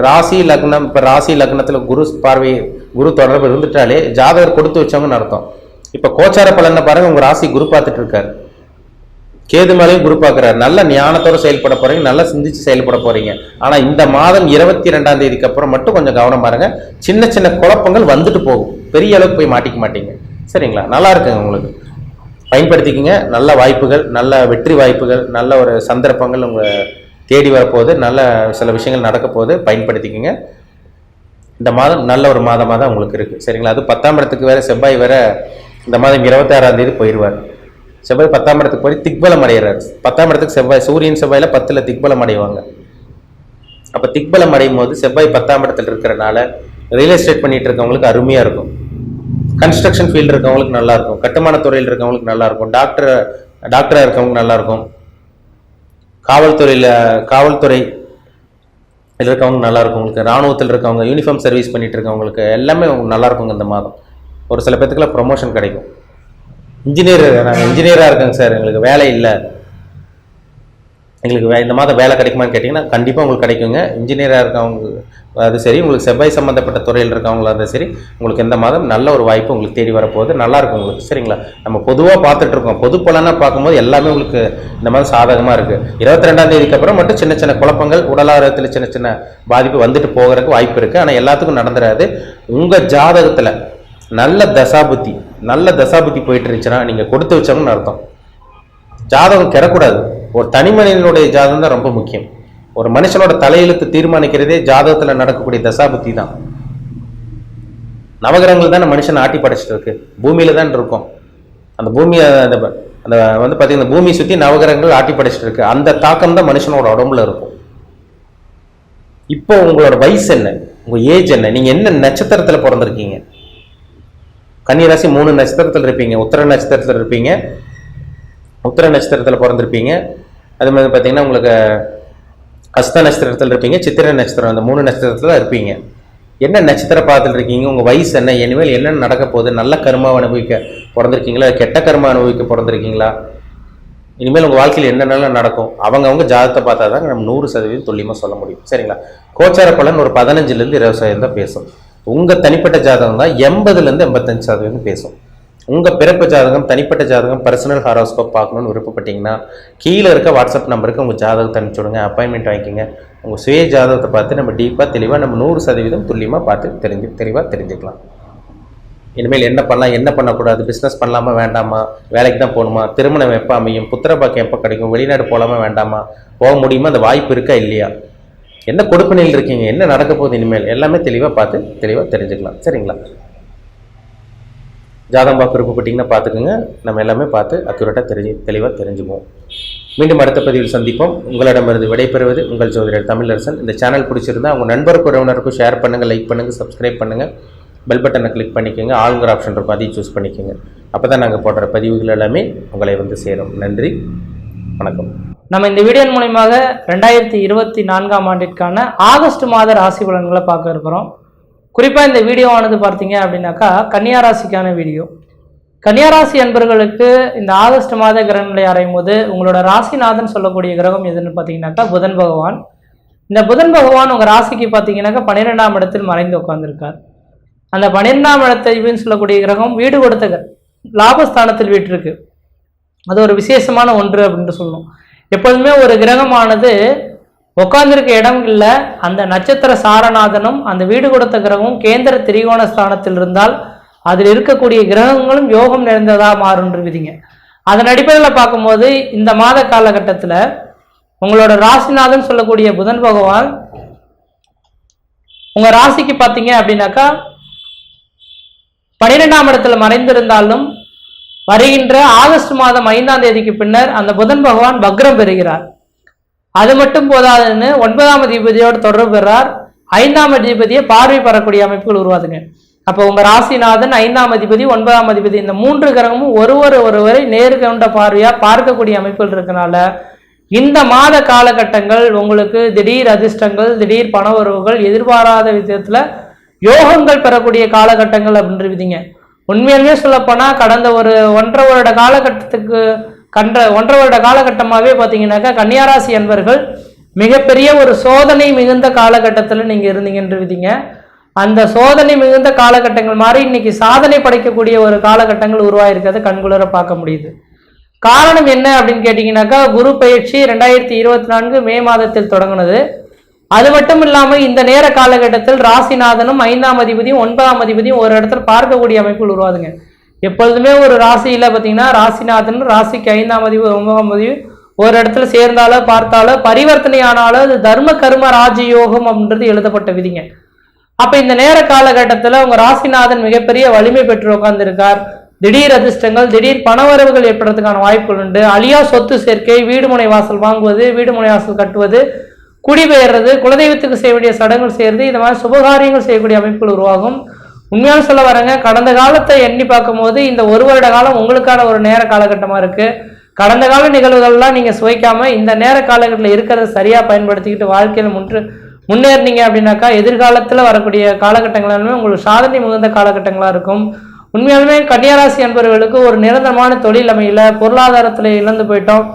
ராசி லக்னம். இப்போ ராசி லக்னத்தில் குரு பார்வை, குரு தொடர்பு இருந்துட்டாலே ஜாதகர் கொடுத்து வச்சவங்கன்னு அர்த்தம். இப்போ கோச்சார பலனை பாருங்க, உங்க ராசி குரு பார்த்துட்டு இருக்காரு. கேது மேலையும் குரு பார்க்குறாரு. நல்ல ஞானத்தோடு செயல்பட போறீங்க, நல்லா சிந்திச்சு செயல்பட போறீங்க. ஆனா இந்த மாதம் 22ஆம் தேதிக்கு அப்புறம் மட்டும் கொஞ்சம் கவனம் பாருங்க. சின்ன சின்ன குழப்பங்கள் வந்துட்டு போகும், பெரிய அளவுக்கு போய் மாட்டிக்க மாட்டீங்க. சரிங்களா, நல்லா இருக்குங்க உங்களுக்கு. பயன்படுத்திக்கிங்க. நல்ல வாய்ப்புகள், நல்ல வெற்றி வாய்ப்புகள், நல்ல ஒரு சந்தர்ப்பங்கள் உங்க தேடி வரப்போகுது. நல்ல சில விஷயங்கள் நடக்க போகுது, பயன்படுத்திக்கிங்க. இந்த மாதம் நல்ல ஒரு மாதமாக தான் உங்களுக்கு இருக்குது. சரிங்களா, அது 10ஆம் இடத்துக்கு வேற செவ்வாய் வேற இந்த மாதம் 26ஆம் தேதி போயிடுவார். செவ்வாய் 10ஆம் இடத்துக்கு போய் திக்பலம் அடைகிறார். 10ஆம் இடத்துக்கு செவ்வாய், சூரியன் செவ்வாயில 10ல் திக்பலம் அடைவாங்க. அப்போ திக்பலம் அடையும் போது செவ்வாய் 10ஆம் இடத்துல இருக்கிறனால ரியல் எஸ்டேட் பண்ணிட்டு இருக்கவங்களுக்கு அருமையாக இருக்கும். கன்ஸ்ட்ரக்ஷன் ஃபீல்டு இருக்கவங்களுக்கு நல்லா இருக்கும். கட்டுமான துறையில் இருக்கவங்களுக்கு நல்லா இருக்கும். டாக்டராக இருக்கவங்களுக்கு நல்லா இருக்கும். காவல்துறை இருக்கவங்க நல்லா இருக்கும். உங்களுக்கு இராணுவத்தில் இருக்கவங்க, யூனிஃபார்ம் சர்வீஸ் பண்ணிட்டு இருக்கவங்களுக்கு எல்லாமே நல்லா இருக்குங்க இந்த மாதம். ஒரு சில பேத்துக்குலாம் ப்ரொமோஷன் கிடைக்கும். நாங்கள் இன்ஜினியராக இருக்கேங்க சார், எங்களுக்கு வேலை இல்லை, எங்களுக்கு இந்த மாதம் வேலை கிடைக்குமான்னு கேட்டிங்கன்னா கண்டிப்பாக உங்களுக்கு கிடைக்குங்க. இன்ஜினியராக இருக்கவங்க அது சரி, உங்களுக்கு செவ்வாய் சம்மந்தப்பட்ட துறையில் இருக்கவங்களா இருந்தால் சரி, உங்களுக்கு இந்த மாதம் நல்ல ஒரு வாய்ப்பு உங்களுக்கு தேடி வரப்போகுது. நல்லாயிருக்கும் உங்களுக்கு. சரிங்களா? நம்ம பொதுவாக பார்த்துட்ருக்கோம். பொது பலனாக பார்க்கும்போது எல்லாமே உங்களுக்கு இந்த மாதிரி சாதகமாக இருக்குது. 22ஆம் தேதிக்கு அப்புறம் மட்டும் சின்ன சின்ன குழப்பங்கள், உடல் ஆரோக்கியத்தில் சின்ன சின்ன பாதிப்பு வந்துட்டு போகிறதுக்கு வாய்ப்பு இருக்குது. ஆனால் எல்லாத்துக்கும் நடந்துடாது. உங்கள் ஜாதகத்தில் நல்ல தசாபுத்தி போயிட்டு இருந்துச்சுன்னா நீங்கள் கொடுத்து வச்சோம்னு அர்த்தம். ஜாதகம் கிடக்கூடாது. ஒரு தனி மனிதனுடைய ஜாதகம் தான் ரொம்ப முக்கியம். ஒரு மனுஷனோட தலையெழுத்து தீர்மானிக்கிறதே ஜாதகத்துல நடக்கக்கூடிய தசாபுத்தி தான். நவகிரகங்கள் தான் மனுஷன் ஆட்டி படைச்சிட்டு இருக்கு. பூமியில தான் இருக்கும். அந்த பூமியை அந்த வந்து பார்த்தீங்கன்னா பூமியை சுற்றி நவகிரகங்கள் ஆட்டி படைச்சிட்டு இருக்கு. அந்த தாக்கம் தான் மனுஷனோட உடம்புல இருக்கும். இப்போ உங்களோட வயசு என்ன, உங்க ஏஜ் என்ன, நீங்க என்ன நட்சத்திரத்தில் பிறந்திருக்கீங்க? கன்னிராசி 3 நட்சத்திரத்தில் இருப்பீங்க. உத்திர நட்சத்திரத்தில் இருப்பீங்க. உத்திர நட்சத்திரத்தில் பிறந்திருப்பீங்க. அது மாதிரி பார்த்தீங்கன்னா உங்களுக்கு ஹஸ்த நட்சத்திரத்தில் இருப்பீங்க. சித்திரை நட்சத்திரம், அந்த 3 நட்சத்திரத்தில் இருப்பீங்க. என்ன நட்சத்திர பாதத்தில் இருக்கீங்க? உங்கள் வயசு என்ன? இனிமேல் என்ன நடக்க போகுது? நல்ல கர்மாவை அனுபவிக்க பிறந்திருக்கீங்களா, கெட்ட கர்மா அனுபவிக்க பிறந்திருக்கீங்களா? இனிமேல் உங்கள் வாழ்க்கையில் என்னென்னலாம் நடக்கும்? அவங்க ஜாதகத்தை பார்த்தா தான் நம்ம 100% துல்லியமாக சொல்ல முடியும். சரிங்களா? கோச்சார பலன் ஒரு 15லேருந்து 20% தான் பேசும். உங்கள் தனிப்பட்ட ஜாதகம் தான் 80லேருந்து 85% பேசும். உங்கள் பிறப்பு ஜாதகம், தனிப்பட்ட ஜாதகம், பர்சனல் ஹாரோஸ்கோப் பார்க்கணுன்னு விருப்பப்பட்டீங்கன்னா கீழே இருக்க வாட்ஸ்அப் நம்பருக்கு உங்கள் ஜாதகத்தை அனுப்பிச்சி விடுங்க. அப்பாயின்மெண்ட் வாங்கிக்கோங்க. உங்கள் சுய ஜாதகத்தை பார்த்து நம்ம டீப்பாக தெளிவாக நம்ம 100% துல்லியமாக பார்த்து தெளிவாக தெரிஞ்சுக்கலாம். இனிமேல் என்ன பண்ணலாம், என்ன பண்ணக்கூடாது, பிஸ்னஸ் பண்ணலாமா வேண்டாமா, வேலைக்கு தான் போகணுமா, திருமணம் எப்போ அமையும், புத்திர பாக்கியம் எப்போ கிடைக்கும், வெளிநாடு போகலாமா வேண்டாமா, போக முடியுமா, அந்த வாய்ப்பு இருக்கா இல்லையா, என்ன கொடுப்பனையில் இருக்கீங்க, என்ன நடக்க போகுது, இனிமேல் எல்லாமே தெளிவாக பார்த்து தெளிவாக தெரிஞ்சுக்கலாம். சரிங்களா? ஜாதகம் பார்க்க விருப்பப்பட்டீங்கன்னா பார்த்துக்குங்க. நம்ம எல்லாமே பார்த்து அக்யூரேட்டாக தெளிவாக தெரிஞ்சுக்குவோம். மீண்டும் அடுத்த பதிவில் சந்திப்போம். உங்களிடமிருந்து விடைபெறுவது உங்கள் ஜோதிடர் தமிழரசன். இந்த சேனல் பிடிச்சிருந்தா உங்கள் நண்பருக்கு உறவினருக்கும் ஷேர் பண்ணுங்கள், லைக் பண்ணுங்கள், சப்ஸ்கிரைப் பண்ணுங்கள், பெல் பட்டனை கிளிக் பண்ணிக்கோங்க. ஆளுங்கிற ஆப்ஷன் இருக்கும், அதையும் சூஸ் பண்ணிக்கோங்க. அப்போ தான் நாங்கள் போடுற பதிவுகள் எல்லாமே உங்களை வந்து சேரும். நன்றி, வணக்கம். நம்ம இந்த வீடியோ மூலமாக 2024ஆம் ஆண்டிற்கான ஆகஸ்ட் மாத ராசி பலன்களை பார்க்க இருக்கிறோம். குறிப்பாக இந்த வீடியோவானது பார்த்தீங்க அப்படின்னாக்கா கன்னியாராசிக்கான வீடியோ. கன்னியாராசி அன்பர்களுக்கு இந்த ஆகஸ்ட் மாத கிரகங்களை அறையும் போது உங்களோட ராசிநாதன் சொல்லக்கூடிய கிரகம் எதுன்னு பார்த்தீங்கன்னாக்கா புதன் பகவான். இந்த புதன் பகவான் உங்கள் ராசிக்கு பார்த்தீங்கன்னாக்கா 12ஆம் இடத்தில் மறைந்து உட்கார்ந்துருக்கார். அந்த 12ஆம் இடத்தைன்னு சொல்லக்கூடிய கிரகம் வீடு கொடுத்த லாபஸ்தானத்தில் வீட்டிருக்கு. அது ஒரு விசேஷமான ஒன்று அப்படின்ட்டு சொல்லணும். எப்போதுமே ஒரு கிரகமானது உட்கார்ந்திருக்க இடம் இல்லை, அந்த நட்சத்திர சாரநாதனும் அந்த வீடு கொடுத்த கிரகமும் கேந்திர திரிகோண ஸ்தானத்தில் இருந்தால் அதில் இருக்கக்கூடிய கிரகங்களும் யோகம் நிறைந்ததாக மாறுன்ற விதிங்க. அதன் அடிப்படையில் பார்க்கும்போது இந்த மாத காலகட்டத்தில் உங்களோட ராசிநாதன் சொல்லக்கூடிய புதன் பகவான் உங்கள் ராசிக்கு பார்த்தீங்க அப்படின்னாக்கா 12ஆம் இடத்துல மறைந்திருந்தாலும் வருகின்ற ஆகஸ்ட் மாதம் 5ஆம் தேதிக்கு பின்னர் அந்த புதன் பகவான் வக்ரம் பெறுகிறார். அது மட்டும் போதாதுன்னு 9ஆம் அதிபதியோடு தொடர்பு பெறார். 5ஆம் அதிபதியை பார்வை பெறக்கூடிய அமைப்புகள் உருவாதுங்க. அப்போ உங்க ராசிநாதன், 5ஆம் அதிபதி, 9ஆம் அதிபதி, இந்த 3 கிரகமும் ஒருவரை நேர்கொண்ட பார்வையா பார்க்கக்கூடிய அமைப்புகள் இருக்கனால இந்த மாத காலகட்டங்கள் உங்களுக்கு திடீர் அதிர்ஷ்டங்கள், திடீர் பண வரவுகள், எதிர்பாராத விதத்துல யோகங்கள் பெறக்கூடிய காலகட்டங்கள் அப்படின்ற விதிங்க. உண்மையிலுமே சொல்லப்போனா கடந்த ஒரு 1.5 வருட காலகட்டத்துக்கு 1.5 வருட காலகட்டமாகவே பார்த்தீங்கன்னாக்கா கன்னியாராசி அன்பர்கள் மிகப்பெரிய ஒரு சோதனை மிகுந்த காலகட்டத்தில் நீங்கள் இருந்தீங்கன்ற விதிங்க. அந்த சோதனை மிகுந்த காலகட்டங்கள் மாதிரி இன்னைக்கு சாதனை படைக்கக்கூடிய ஒரு காலகட்டங்கள் உருவாயிருக்கிறத கண்குளிர பார்க்க முடியுது. காரணம் என்ன அப்படின்னு கேட்டிங்கனாக்கா குரு பயிற்சி 2024 மே மாதத்தில் தொடங்கினது. அது மட்டும் இல்லாமல் இந்த நேர காலகட்டத்தில் ராசிநாதனும் 5ஆம் அதிபதியும் 9ஆம் அதிபதியும் ஒரு இடத்துல பார்க்கக்கூடிய அமைப்புகள் உருவாதுங்க. எப்பொழுதுமே ஒரு ராசியில் பார்த்தீங்கன்னா ராசிநாதன் ராசிக்கு 5ஆம் அதிபதி 9ஆம் அதிபதி ஒரு இடத்துல சேர்ந்தாலோ பார்த்தாலோ பரிவர்த்தனை ஆனாலோ அது தர்ம கர்ம ராஜயோகம் அப்படின்றது எழுதப்பட்ட விதிங்க. அப்போ இந்த நேர காலகட்டத்தில் உங்கள் ராசிநாதன் மிகப்பெரிய வலிமை பெற்று உட்கார்ந்துருக்கார். திடீர் அதிர்ஷ்டங்கள், திடீர் பணவரவுகள் ஏற்படுறதுக்கான வாய்ப்புகள் உண்டு. அழியா சொத்து சேர்க்கை, வீடுமுனை வாசல் வாங்குவது, வீடுமுனை வாசல் கட்டுவது, குடிபெயர்றது, குலதெய்வத்துக்கு செய்ய வேண்டிய சடங்குகள் செய்யறது, இந்த மாதிரி சுபகாரியங்கள் செய்யக்கூடிய அமைப்புகள் உருவாகும். உண்மையான சொல்ல வரங்க, கடந்த காலத்தை எண்ணி பார்க்கும் போது இந்த 1 வருட காலம் உங்களுக்கான ஒரு நேர காலகட்டமாக இருக்கு. கடந்த கால நிகழ்வுகள்லாம் நீங்க சுவைக்காம இந்த நேர காலகட்டத்தில் இருக்கிறத சரியா பயன்படுத்திக்கிட்டு வாழ்க்கையில முன்னேறினீங்க அப்படின்னாக்கா எதிர்காலத்தில் வரக்கூடிய காலகட்டங்களாலுமே உங்களுக்கு சாதனை மிகுந்த காலகட்டங்களாக இருக்கும். உண்மையாலுமே கன்னியாராசி அன்பர்களுக்கு ஒரு நிரந்தரமான தொழில் அமையல, பொருளாதாரத்தில் இழந்து போயிட்டோம்,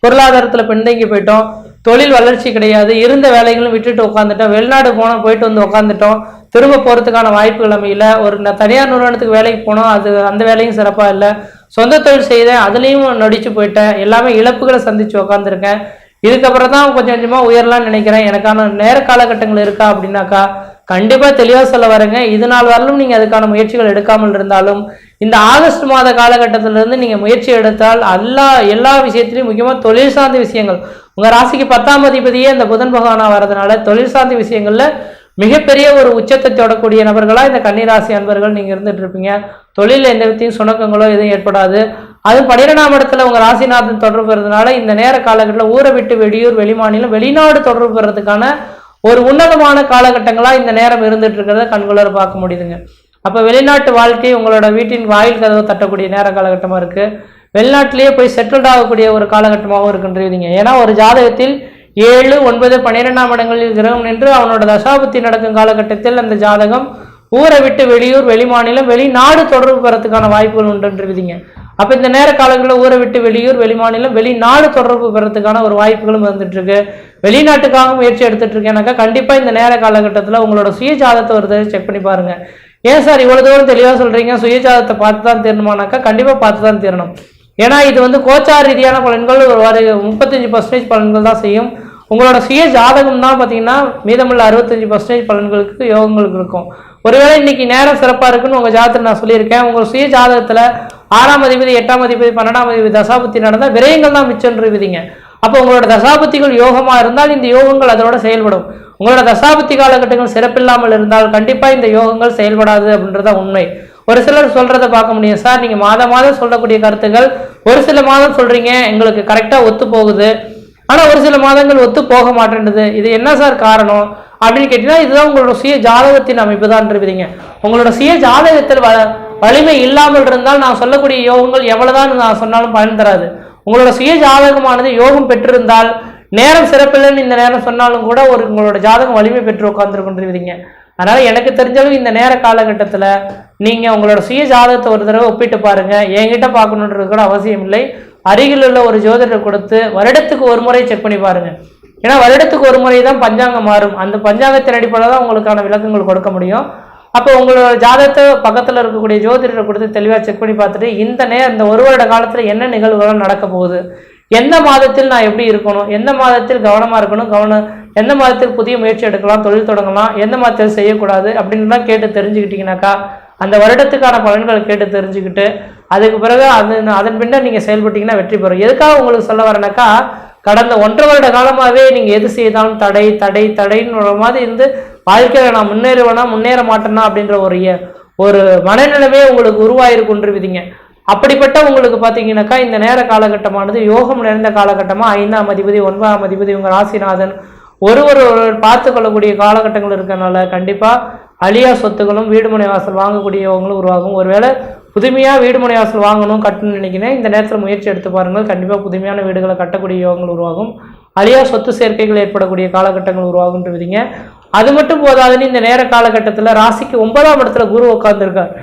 பொருளாதாரத்தில் பின்தங்கி போயிட்டோம், தொழில் வளர்ச்சி கிடையாது, இருந்த வேலைகளும் விட்டுட்டு உட்காந்துட்டோம், வெளிநாடு போனோம், போயிட்டு வந்து உட்காந்துட்டோம், திரும்ப போகிறதுக்கான வாய்ப்புகள் அமையல, ஒரு தனியார் நிறுவனத்துக்கு வேலைக்கு போனோம், அந்த வேலையும் சிறப்பாக இல்லை, சொந்த தொழில் செய்தேன், அதுலேயும் நொடிச்சு போயிட்டேன், எல்லாமே இழப்புகளை சந்தித்து உட்காந்துருக்கேன், இதுக்கப்புறம் தான் கொஞ்சம் கொஞ்சமாக உயரலாம்னு நினைக்கிறேன், எனக்கான நேர காலகட்டங்கள் இருக்கா அப்படின்னாக்கா கண்டிப்பாக தெளிவாக சொல்ல வரேங்க. இது நாள் வரலும் நீங்கள் அதுக்கான முயற்சிகள் எடுக்காமல் இருந்தாலும் இந்த ஆகஸ்ட் மாத காலகட்டத்திலிருந்து நீங்கள் முயற்சி எடுத்தால் எல்லா விஷயத்திலையும் முக்கியமாக தொழில் சார்ந்த விஷயங்கள், உங்கள் ராசிக்கு 10ஆம் அதிபதியே இந்த புதன் பகவானாக வரதுனால தொழில் சார்ந்த விஷயங்களில் மிகப்பெரிய ஒரு உச்சத்தை தொடக்கூடிய நபர்களாக இந்த கன்னிராசி அன்பர்கள் நீங்கள் இருந்துட்டு இருப்பீங்க. தொழிலில் எந்த விதத்தையும் சுணக்கங்களோ எதுவும் ஏற்படாது. அது 12ஆம் இடத்துல உங்கள் ராசிநாதன் தொடர்பு பெறதுனால இந்த நேர காலகட்டத்தில் ஊரை விட்டு வெளியூர், வெளிமாநிலம், வெளிநாடு தொடர்பு பெறதுக்கான ஒரு உன்னதமான காலகட்டங்களாக இந்த நேரம் இருந்துட்டு இருக்கிறத கண்குளர பார்க்க முடியுதுங்க. அப்போ வெளிநாட்டு வாழ்க்கை உங்களோட வீட்டின் வாயில் கதவை தட்டக்கூடிய நேர காலகட்டமாக இருக்குது. வெளிநாட்டிலேயே போய் செட்டில்ட் ஆகக்கூடிய ஒரு காலகட்டமாகவும் இருக்குன்றீங்க. ஏன்னா ஒரு ஜாதகத்தில் 7, 9, 12ஆம் இடங்களில் கிரகம் நின்று அவனோட தசாபுத்தி நடக்கும் காலகட்டத்தில் அந்த ஜாதகம் ஊரை விட்டு வெளியூர், வெளிமாநிலம், வெளிநாடு தொடர்பு பெறத்துக்கான வாய்ப்புகள் உண்டுன்றீங்க. அப்போ இந்த நேர காலங்களில் ஊரை விட்டு வெளியூர், வெளிமாநிலம், வெளிநாடு தொடர்பு பெறத்துக்கான ஒரு வாய்ப்புகளும் வந்துட்டு இருக்கு. வெளிநாட்டுக்காக முயற்சி எடுத்துட்டு இருக்கேனாக்கா கண்டிப்பா இந்த நேர காலகட்டத்தில் உங்களோட சுய ஜாதகத்தை ஒரு தடவை செக் பண்ணி பாருங்க. ஏன் சார் இவ்வளவு தூரம் தெளிவாக சொல்றீங்க, சுய ஜாதகத்தை பார்த்து தான் தீரணுமானாக்கா கண்டிப்பா பார்த்து தான் தீரணும். ஏன்னா இது கோச்சார ரீதியான பலன்கள் ஒரு 35% பலன்கள் தான் செய்யும். உங்களோட சுய ஜாதகம் தான் பார்த்தீங்கன்னா மீதமுள்ள 65% பலன்களுக்கு யோகங்களுக்கு இருக்கும். ஒருவேளை இன்னைக்கு நேரம் சிறப்பாக இருக்குன்னு உங்கள் ஜாதகத்தில் நான் சொல்லியிருக்கேன். உங்கள் சுய ஜாதகத்தில் 6ஆம் அதிபதி, 8ஆம் அதிபதி, 12ஆம் அதிபதி தசாபுத்தி நடந்தால் விரயங்கள் தான் மிச்சம்ன்றீங்க. அப்போ உங்களோட தசாபுத்திகள் யோகமாக இருந்தால் இந்த யோகங்கள் அதோட செயல்படும். உங்களோட தசாபுத்தி காலகட்டங்கள் சிறப்பில்லாமல் இருந்தால் கண்டிப்பாக இந்த யோகங்கள் செயல்படாது அப்படின்றத உண்மை. ஒரு சிலர் சொல்றதை பார்க்க முடியும், சார் நீங்கள் மாதம் சொல்லக்கூடிய கருத்துக்கள் ஒரு சில மாதம் சொல்றீங்க எங்களுக்கு கரெக்டாக ஒத்து போகுது, ஆனால் ஒரு சில மாதங்கள் ஒத்து போக மாட்டேன்றது, இது என்ன சார் காரணம் அப்படின்னு கேட்டீங்கன்னா இதுதான் உங்களோட சுய ஜாதகத்தின் அமைப்பு தான் இருப்பீங்க. உங்களோட சுய ஜாதகத்தில் வலிமை இல்லாமல் இருந்தால் நான் சொல்லக்கூடிய யோகங்கள் எவ்வளவுதான் நான் சொன்னாலும் பயன் தராது. உங்களோட சுய ஜாதகமானது யோகம் பெற்றிருந்தால் நேரம் சிறப்பில்லைன்னு இந்த நேரம் சொன்னாலும் கூட உங்களோட ஜாதகம் வலிமை பெற்று உட்காந்துருக்குன்றீங்க. அதனால எனக்கு தெரிஞ்சாலும் இந்த நேர காலகட்டத்தில் நீங்க உங்களோட சுய ஜாதகத்தை ஒரு தடவை ஒப்பிட்டு பாருங்க. என்கிட்ட பார்க்கணுன்றது கூட அவசியம் இல்லை. அருகில் உள்ள ஒரு ஜோதிடர் கொடுத்து வருடத்துக்கு ஒரு முறை செக் பண்ணி பாருங்க. ஏன்னா வருடத்துக்கு ஒரு முறை தான் பஞ்சாங்கம் மாறும். அந்த பஞ்சாங்கத்தின் அடிப்படையில் தான் உங்களுக்கான விளக்கங்கள் கொடுக்க முடியும். அப்போ உங்களோட ஜாதகத்தை பக்கத்தில் இருக்கக்கூடிய ஜோதிடரை கொடுத்து தெளிவாக செக் பண்ணி பார்த்துட்டு இந்த ஒரு வருட காலத்தில் என்ன நிகழ்வுகளும் நடக்க போகுது, எந்த மாதத்தில் நான் எப்படி இருக்கணும், எந்த மாதத்தில் கவனமாக இருக்கணும், எந்த மாதத்தில் புதிய முயற்சி எடுக்கலாம், தொழில் தொடங்கலாம், எந்த மாதத்தில் செய்யக்கூடாது அப்படின்லாம் கேட்டு தெரிஞ்சுக்கிட்டீங்கன்னாக்கா அந்த வருடத்துக்கான பலன்களை கேட்டு தெரிஞ்சுக்கிட்டு அதுக்கு பிறகு அதன் பின்னர் நீங்கள் செயல்பட்டீங்கன்னா வெற்றி பெறும். எதுக்காக உங்களுக்கு சொல்ல வரேனாக்கா கடந்த 1.5 வருட காலமாகவே நீங்கள் எது செய்தாலும் தடைன்னு மாதிரி இருந்து வாழ்க்கையில் நான் முன்னேறுவேனா முன்னேற மாட்டேன்னா அப்படின்ற ஒரு மனநிலைமே உங்களுக்கு உருவாயிருக்குன்றுவிதிங்க. அப்படிப்பட்ட உங்களுக்கு பார்த்தீங்கன்னாக்கா இந்த நேர காலகட்டமானது யோகம் நிறைந்த காலகட்டமாக 5ஆம் அதிபதி, 9ஆம் அதிபதி உங்கள் ராசிநாதன் ஒருவர் பார்த்து கொள்ளக்கூடிய காலகட்டங்கள் இருக்கிறதுனால கண்டிப்பாக அழியா சொத்துகளும் வீடுமனை வாசல் வாங்கக்கூடியவங்களும் உருவாகும். ஒருவேளை புதுமையாக வீடுமனை வாசல் வாங்கணும் கட்டணும்னு நினைக்கிறேன், இந்த நேரத்தில் முயற்சி எடுத்து பாருங்கள். கண்டிப்பாக புதுமையான வீடுகளை கட்டக்கூடிய யோகங்கள் உருவாகும். அழியா சொத்து சேர்க்கைகள் ஏற்படக்கூடிய காலகட்டங்கள் உருவாகுன்றீங்க. அது மட்டும் போதாதுன்னு இந்த நேர காலகட்டத்தில் ராசிக்கு 9ஆம் இடத்துல குரு உட்கார்ந்துருக்கார்.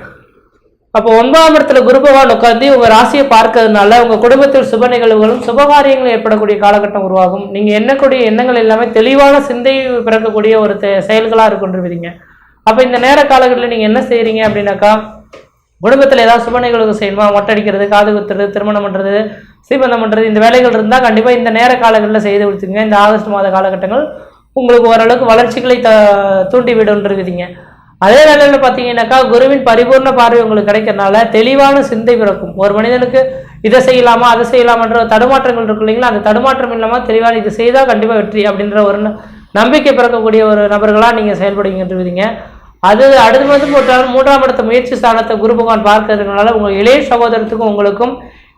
அப்போ 9ஆம் இடத்துல குரு பகவான் உட்காந்து உங்கள் ராசியை பார்க்கறதுனால உங்கள் குடும்பத்தில் சுப நிகழ்வுகளும் சுபகாரியங்களும் ஏற்படக்கூடிய காலகட்டம் உருவாகும். நீங்கள் எண்ணக்கூடிய எண்ணங்கள் எல்லாமே தெளிவான சிந்தை பிறக்கக்கூடிய ஒரு செயல்களாக இருக்குன்றீங்க. அப்போ இந்த நேர காலகட்டத்தில் நீங்கள் என்ன செய்கிறீங்க அப்படின்னாக்கா குடும்பத்தில் ஏதாவது சுப நிகழ்வுகள் செய்யணுமா, மொட்டை அடிக்கிறது, காது குத்துறது, திருமணம் பண்ணுறது, சீமந்தம் பண்ணுறது, இந்த வேலைகள் இருந்தால் கண்டிப்பாக இந்த நேர காலங்களில் செய்து கொடுத்துங்க. இந்த ஆகஸ்ட் மாத காலகட்டங்கள் உங்களுக்கு ஓரளவுக்கு வளர்ச்சிகளை தூண்டி விடுன்றீங்க. அதே வேளையில் பார்த்தீங்கன்னாக்கா குருவின் பரிபூர்ண பார்வை உங்களுக்கு கிடைக்கிறதுனால தெளிவான சிந்தை பிறக்கும். ஒரு மனிதனுக்கு இதை செய்யலாமா அதை செய்யலாமன்ற தடுமாற்றங்கள் இருக்கு இல்லைங்களா, அந்த தடுமாற்றம் இல்லாமல் தெளிவான இது செய்தால் கண்டிப்பாக வெற்றி அப்படின்ற ஒரு நம்பிக்கை பிறக்கக்கூடிய ஒரு நபர்களாக நீங்கள் செயல்படுங்கன்றீங்க. அது அடுத்து வந்து போட்டாலும் 3ஆம் இடத்த முயற்சி ஸ்தானத்தை குரு பகவான் பார்க்கறதுனால உங்கள் இளைய சகோதரத்துக்கும் உங்களுக்கும்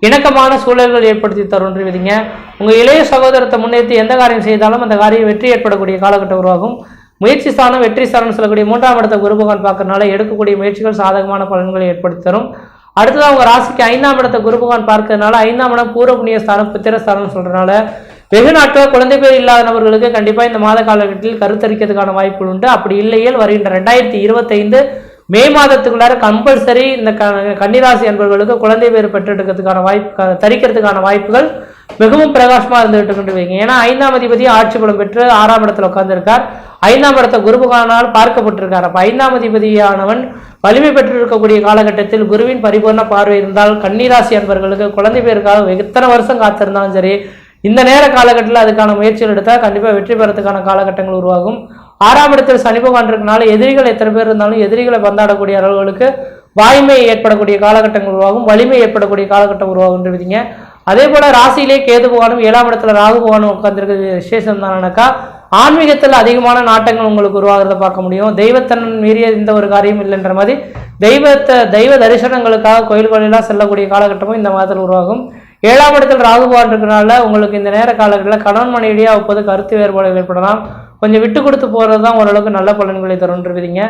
இணக்கமான சூழல்கள் ஏற்படுத்தி தருன்றீங்க. உங்கள் இளைய சகோதரத்தை முன்னேற்றி எந்த காரியம் செய்தாலும் அந்த காரியம் வெற்றி ஏற்படக்கூடிய காலகட்டம் உருவாகும். முயற்சி ஸ்தானம் வெற்றி ஸ்தானம் சொல்லக்கூடிய 3ஆம் இடத்தை குரு பகவான் பார்க்கறதுனால எடுக்கக்கூடிய முயற்சிகள் சாதகமான பலன்களை ஏற்படுத்தி தரும். அடுத்ததான் உங்கள் ராசிக்கு 5ஆம் இடத்தை குரு பகவான் பார்க்கறதுனால 5ஆம் இடம் பூர்வ புண்ணிய ஸ்தானம் பித்திரஸ்தானம் சொல்றதுனால வெகு நாட்கள் குழந்தை பேர் இல்லாத நபர்களுக்கு கண்டிப்பாக இந்த மாத காலகட்டத்தில் கருத்தரிக்கிறதுக்கான வாய்ப்புகள் உண்டு. அப்படி இல்லையேல் வருகின்ற 2025 மே மாதத்துக்குள்ளார கம்பல்சரி இந்த கன்னிராசி அன்பர்களுக்கு குழந்தை பேர் பெற்றெடுக்கிறதுக்கான வாய்ப்பு தரிக்கிறதுக்கான வாய்ப்புகள் மிகவும் பிரகாசமா இருந்துகிட்டு கொண்டு வைங்க. ஏன்னா 5ஆம் அதிபதி ஆட்சி பலம் பெற்று 6ஆம் இடத்துல உட்கார்ந்திருக்கார். 5ஆம் இடத்தை குரு பகவானால் பார்க்கப்பட்டிருக்கார். அப்ப 5ஆம் அதிபதியானவன் வலிமை பெற்று இருக்கக்கூடிய காலகட்டத்தில் குருவின் பரிபூர்ண பார்வை இருந்தால் கன்னிராசி அன்பர்களுக்கு குழந்தை பேருக்காக எத்தனை வருஷம் காத்திருந்தாலும் சரி, இந்த நேர காலகட்டத்தில் அதுக்கான முயற்சிகள் எடுத்தால் கண்டிப்பா வெற்றி பெறத்துக்கான காலகட்டங்கள் உருவாகும். 6ஆம் இடத்தில் சனி பகவான் இருக்கனால எதிரிகள் எத்தனை பேர் இருந்தாலும் எதிரிகளை பந்தாடக்கூடிய அளவுகளுக்கு வாய்மை ஏற்படக்கூடிய காலகட்டங்கள் உருவாகும், வலிமை ஏற்படக்கூடிய காலகட்டம் உருவாகுன்றீங்க. அதே போல ராசியிலே கேது பகவானும் 7ஆம் இடத்துல ராகு பகவானும் உட்கார்ந்துருக்கிறது விசேஷம் தானாக்கா ஆன்மீகத்தில் அதிகமான நாட்டங்கள் உங்களுக்கு உருவாகிறத பார்க்க முடியும். தெய்வத்தன்மை மீறிய இந்த ஒரு காரியம் இல்லைன்ற மாதிரி தெய்வ தரிசனங்களுக்காக கோயில்களெல்லாம் செல்லக்கூடிய காலகட்டமும் இந்த மாதத்தில் உருவாகும். 7ஆம் இடத்தில் ராகு பகவான் இருக்கிறனால உங்களுக்கு இந்த நேர காலகட்டத்தில் கணவன் மனைவியாக ஒப்பது கருத்து வேறுபாடுகள் ஏற்படலாம். கொஞ்சம் விட்டு கொடுத்து போகிறது தான் ஓரளவுக்கு நல்ல பலன்களை தரும்ன்றீங்க.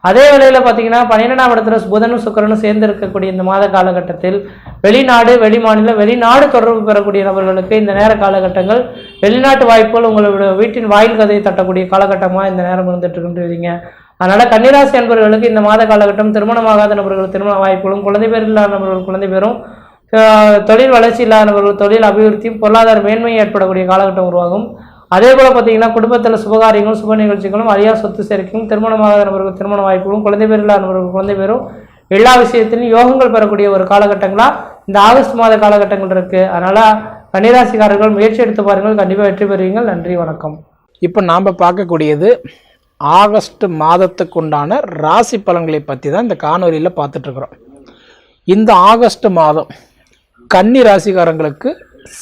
அதே வேளையில் பார்த்தீங்கன்னா 12ஆம் இடத்துல புதனும் சுக்கிரனும் சேர்ந்து இருக்கக்கூடிய இந்த மாத காலகட்டத்தில் வெளிநாடு வெளிநாடு தொடர்பு பெறக்கூடிய நபர்களுக்கு இந்த நேர காலகட்டங்கள் வெளிநாட்டு வாய்ப்புகள் உங்களோட வீட்டின் வாயில் கதையை தட்டக்கூடிய காலகட்டமாக இந்த நேரம் இருந்துட்டு இருக்குன்றீங்க. அதனால கன்னிராசி அன்பர்களுக்கு இந்த மாத காலகட்டம் திருமணமாகாத நபர்கள் திருமண வாய்ப்புகளும், குழந்தை பேர் இல்லாத நபர்கள் குழந்தை பேரும், தொழில் வளர்ச்சி இல்லாதவர்கள் தொழில் அபிவிருத்தியும் பொருளாதார மேன்மையும் ஏற்படக்கூடிய காலகட்டம் உருவாகும். அதே போல பார்த்தீங்கன்னா குடும்பத்தில் சுபகாரியங்களும் சுப நிகழ்ச்சிகளும் அரியா சொத்து சேர்க்கையும், திருமணமாகாத நபர்கள் திருமண வாய்ப்புகளும், குழந்தை பேர் இல்லாத நபர்கள் குழந்தை பேரும் எல்லா விஷயத்திலும் யோகங்கள் பெறக்கூடிய ஒரு காலகட்டங்களா இந்த ஆகஸ்ட் மாத காலகட்டங்கள் இருக்கு. அதனால கன்னிராசிக்காரர்கள் முயற்சி எடுத்து பாருங்கள், கண்டிப்பாக வெற்றி பெறுவீங்கள். நன்றி, வணக்கம். இப்போ நாம் பார்க்கக்கூடியது ஆகஸ்ட் மாதத்துக்கு உண்டான ராசி பலன்களை பற்றி தான் இந்த காணொலியில் பார்த்துட்ருக்குறோம். இந்த ஆகஸ்ட் மாதம் கன்னி ராசிக்காரங்களுக்கு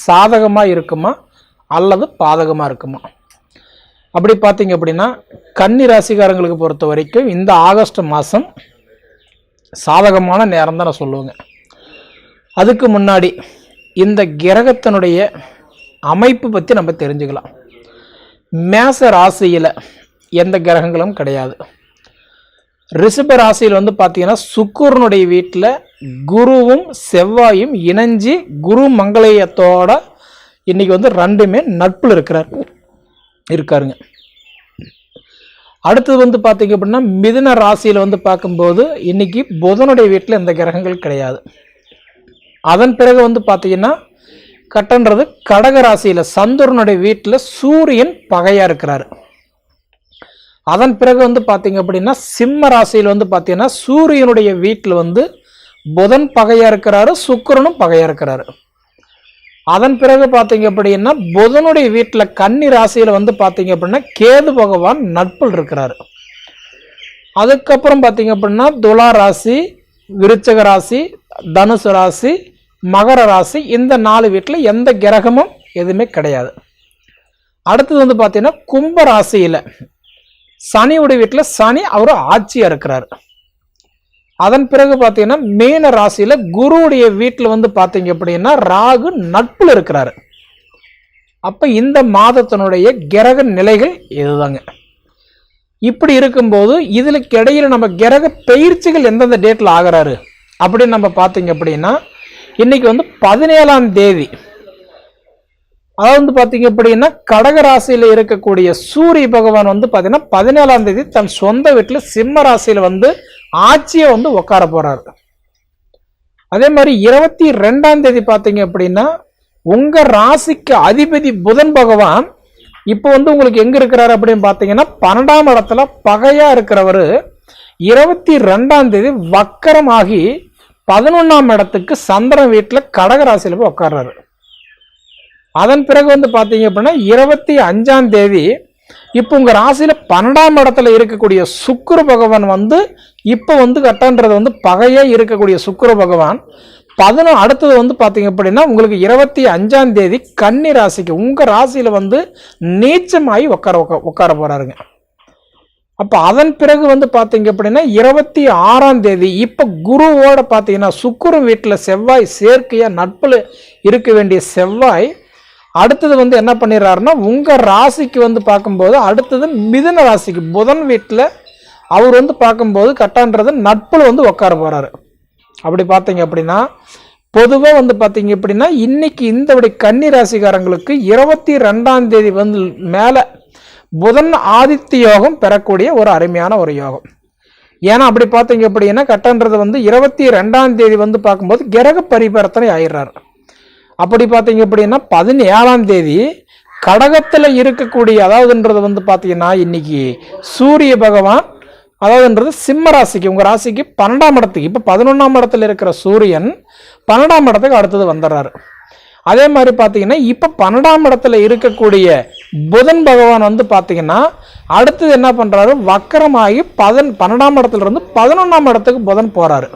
சாதகமாக இருக்குமா அல்லது பாதகமாக இருக்குமா? அப்படி பார்த்தீங்க அப்படின்னா கன்னி ராசிக்காரங்களுக்கு பொறுத்த வரைக்கும் இந்த ஆகஸ்ட் மாதம் சாதகமான நேரம் தான் நான் சொல்லுவேங்க. அதுக்கு முன்னாடி இந்த கிரகத்தினுடைய அமைப்பு பற்றி நம்ம தெரிஞ்சுக்கலாம். மேச ராசியில் எந்த கிரகங்களும் கிடையாது. ரிஷப ராசியில் வந்து பார்த்தீங்கன்னா சுக்கிரனுடைய வீட்டில் குருவும் செவ்வாயும் இணைஞ்சு குரு மங்களயத்தோட இன்னைக்கு வந்து ரெண்டுமே நட்பில் இருக்காருங்க. அடுத்தது வந்து பார்த்தீங்க அப்படின்னா மிதுன ராசியில் வந்து பார்க்கும்போது இன்னைக்கு புதனுடைய வீட்டில் எந்த கிரகங்கள் கிடையாது. அதன் பிறகு வந்து பார்த்தீங்கன்னா கட்டன்றது கடக ராசியில் சந்திரனுடைய வீட்டில் சூரியன் பகையாக இருக்கிறாரு. அதன் பிறகு வந்து பார்த்தீங்க அப்படின்னா சிம்ம ராசியில் வந்து பார்த்தீங்கன்னா சூரியனுடைய வீட்டில் வந்து புதன் பகையாக இருக்கிறாரு, சுக்கிரனும் பகையாக இருக்கிறாரு. அதன் பிறகு பார்த்தீங்க அப்படின்னா புதனுடைய வீட்டில் கன்னி ராசியில் வந்து பார்த்தீங்க அப்படின்னா கேது பகவான் நட்பில் இருக்கிறாரு. அதுக்கப்புறம் பார்த்தீங்க அப்படின்னா துலா ராசி, விருச்சக ராசி, தனுசு ராசி, மகர ராசி, இந்த 4 வீட்டில் எந்த கிரகமும் எதுவுமே கிடையாது. அடுத்தது வந்து பார்த்தீங்கன்னா கும்ப ராசியில் சனியுடைய வீட்டில் சனி அவர் ஆட்சியாக இருக்கிறார். அதன் பிறகு பார்த்தீங்கன்னா மீன ராசியில் குருவுடைய வீட்டில் வந்து பார்த்தீங்க அப்படின்னா ராகு நட்பில் இருக்கிறாரு. அப்போ இந்த மாதத்தினுடைய கிரக நிலைகள் இதுதாங்க. இப்படி இருக்கும்போது இதுக்கு இடையில நம்ம கிரக பயிற்சிகள் எந்தெந்த டேட்டில் ஆகிறாரு அப்படின்னு நம்ம பார்த்தீங்க அப்படின்னா இன்னைக்கு வந்து 17ஆம் தேதி, அதாவது வந்து பார்த்தீங்க அப்படின்னா கடக ராசியில் இருக்கக்கூடிய சூரிய பகவான் வந்து பார்த்தீங்கன்னா 17ஆம் தேதி தன் சொந்த வீட்டில் சிம்ம ராசியில் வந்து ஆட்சியை வந்து உட்கார போறாரு. அதே மாதிரி 22ஆம் தேதி பார்த்தீங்க அப்படின்னா உங்க ராசிக்கு அதிபதி புதன் பகவான் இப்போ வந்து உங்களுக்கு எங்க இருக்கிறாரு அப்படின்னு பார்த்தீங்கன்னா 12ஆம் இடத்துல பகையா இருக்கிறவரு 22ஆம் தேதி வக்கரமாகி 11ஆம் இடத்துக்கு சந்திரன் வீட்டில் கடக ராசியில் போய் உட்கார்றாரு. அதன் பிறகு வந்து பார்த்தீங்க அப்படின்னா 25ஆம் தேதி இப்போ உங்க ராசியில 12ஆம் இடத்துல இருக்கக்கூடிய சுக்கிர பகவான் வந்து இப்போ வந்து கட்டன்றது வந்து பகையா இருக்கக்கூடிய சுக்கிர பகவான் அடுத்தது வந்து பார்த்தீங்க அப்படின்னா உங்களுக்கு 25ஆம் தேதி கன்னி ராசிக்கு உங்க ராசியில வந்து நீச்சமாகி உட்கார போறாருங்க. அப்ப அதன் பிறகு வந்து பார்த்தீங்க அப்படின்னா 26ஆம் தேதி இப்ப குருவோட பார்த்தீங்கன்னா சுக்கிர வீட்டில் செவ்வாய் சேர்க்கையா நட்புல இருக்க வேண்டிய செவ்வாய் அடுத்தது வந்து என்ன பண்ணிடுறாருன்னா உங்க ராசிக்கு வந்து பார்க்கும்போது அடுத்தது மிதுன ராசிக்கு புதன் வீட்டில் அவர் வந்து பார்க்கும்போது கட்டான்றது நட்புல வந்து உட்கார போறாரு. அப்படி பார்த்தீங்க அப்படின்னா பொதுவாக வந்து பார்த்தீங்க அப்படின்னா இன்னைக்கு இந்த கன்னி ராசிக்காரங்களுக்கு 22ஆம் தேதி வந்து மேலே புதன் ஆதித்ய யோகம் பெறக்கூடிய ஒரு அருமையான ஒரு யோகம். ஏன்னா அப்படி பார்த்தீங்க அப்படின்னா கட்டன்றது வந்து 22ஆம் தேதி வந்து பார்க்கும்போது கிரக பரிவர்த்தனை ஆயிடுறாரு. அப்படி பார்த்தீங்க அப்படின்னா 17ஆம் தேதி கடகத்தில் இருக்கக்கூடிய, அதாவதுன்றது வந்து பார்த்தீங்கன்னா இன்னைக்கு சூரிய பகவான், அதாவதுன்றது சிம்ம ராசிக்கு, உங்கள் ராசிக்கு 12ஆம் இடத்துக்கு, இப்போ 11ஆம் இடத்துல இருக்கிற சூரியன் 12ஆம் இடத்துக்கு அடுத்தது வந்துடுறாரு. அதே மாதிரி பார்த்தீங்கன்னா இப்போ 12ஆம் இடத்துல இருக்கக்கூடிய புதன் பகவான் வந்து பார்த்தீங்கன்னா அடுத்தது என்ன பண்ணுறாரு, வக்கரமாகி 12ஆம் இடத்துல இருந்து 11ஆம் இடத்துக்கு புதன் போகிறாரு.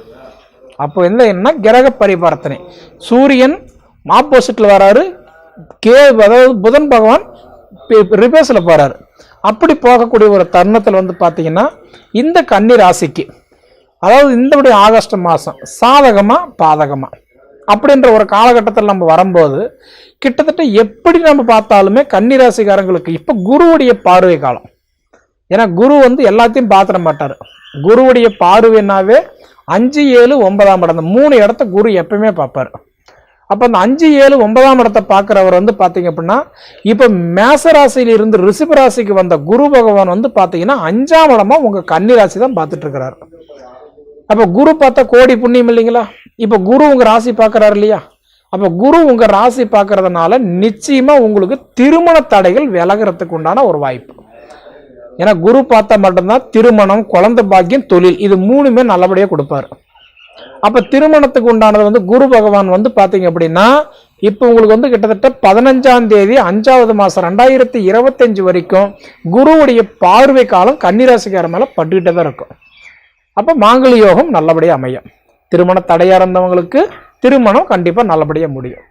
அப்போ என்ன கிரக பரிவர்த்தனை, சூரியன் ஆப்போசிட்டில் வராரு, அதாவது புதன் பகவான் ரிவர்ஸில் போகிறாரு. அப்படி போகக்கூடிய ஒரு தருணத்தில் வந்து பார்த்தீங்கன்னா இந்த கன்னி ராசிக்கு, அதாவது இந்த ஆகஸ்ட் மாதம் சாதகமா பாதகமா அப்படின்ற ஒரு காலகட்டத்தில் நம்ம வரும்போது கிட்டத்தட்ட எப்படி நம்ம பார்த்தாலுமே கன்னி ராசிக்காரங்களுக்கு இப்போ குருவுடைய பார்வை காலம். ஏன்னா குரு வந்து எல்லாத்தையும் பார்த்துட மாட்டார். குருவுடைய பார்வைனாவே 5, 7, 9ஆம் இடம், இந்த 3 இடத்த குரு எப்பவுமே பார்ப்பார். அப்போ அந்த 5, 7, 9ஆம் இடத்தை பார்க்குறவர் வந்து பார்த்தீங்க அப்படின்னா இப்போ மேசராசியில் இருந்து ரிஷப ராசிக்கு வந்த குரு பகவான் வந்து பார்த்தீங்கன்னா 5ஆம் இடமா உங்கள் கன்னி ராசி தான் பார்த்துட்டு இருக்கிறார். அப்போ குரு பார்த்தா கோடி புண்ணியம் இல்லைங்களா? இப்போ குரு உங்கள் ராசி பார்க்குறாரு இல்லையா? அப்போ குரு உங்கள் ராசி பார்க்கறதுனால நிச்சயமாக உங்களுக்கு திருமண தடைகள் விலகிறதுக்கு உண்டான ஒரு வாய்ப்பு. ஏன்னா குரு பார்த்தா மட்டும்தான் திருமணம், குழந்தை பாக்கியம், தொழில், இது 3மே நல்லபடியாக கொடுப்பாரு. அப்போ திருமணத்துக்கு உண்டானது வந்து குரு பகவான் வந்து பார்த்தீங்க அப்படின்னா இப்போ உங்களுக்கு வந்து கிட்டத்தட்ட 15ஆம் தேதி 5வது மாதம் 2025 வரைக்கும் குருவுடைய பார்வை காலம் கன்னிராசிக்கார மேலே பட்டுக்கிட்டே தான் இருக்கும். அப்போ மாங்கல்ய யோகம் நல்லபடியாக அமையும். திருமண தடையாக இருந்தவங்களுக்கு திருமணம் கண்டிப்பாக நல்லபடியாக முடியும்.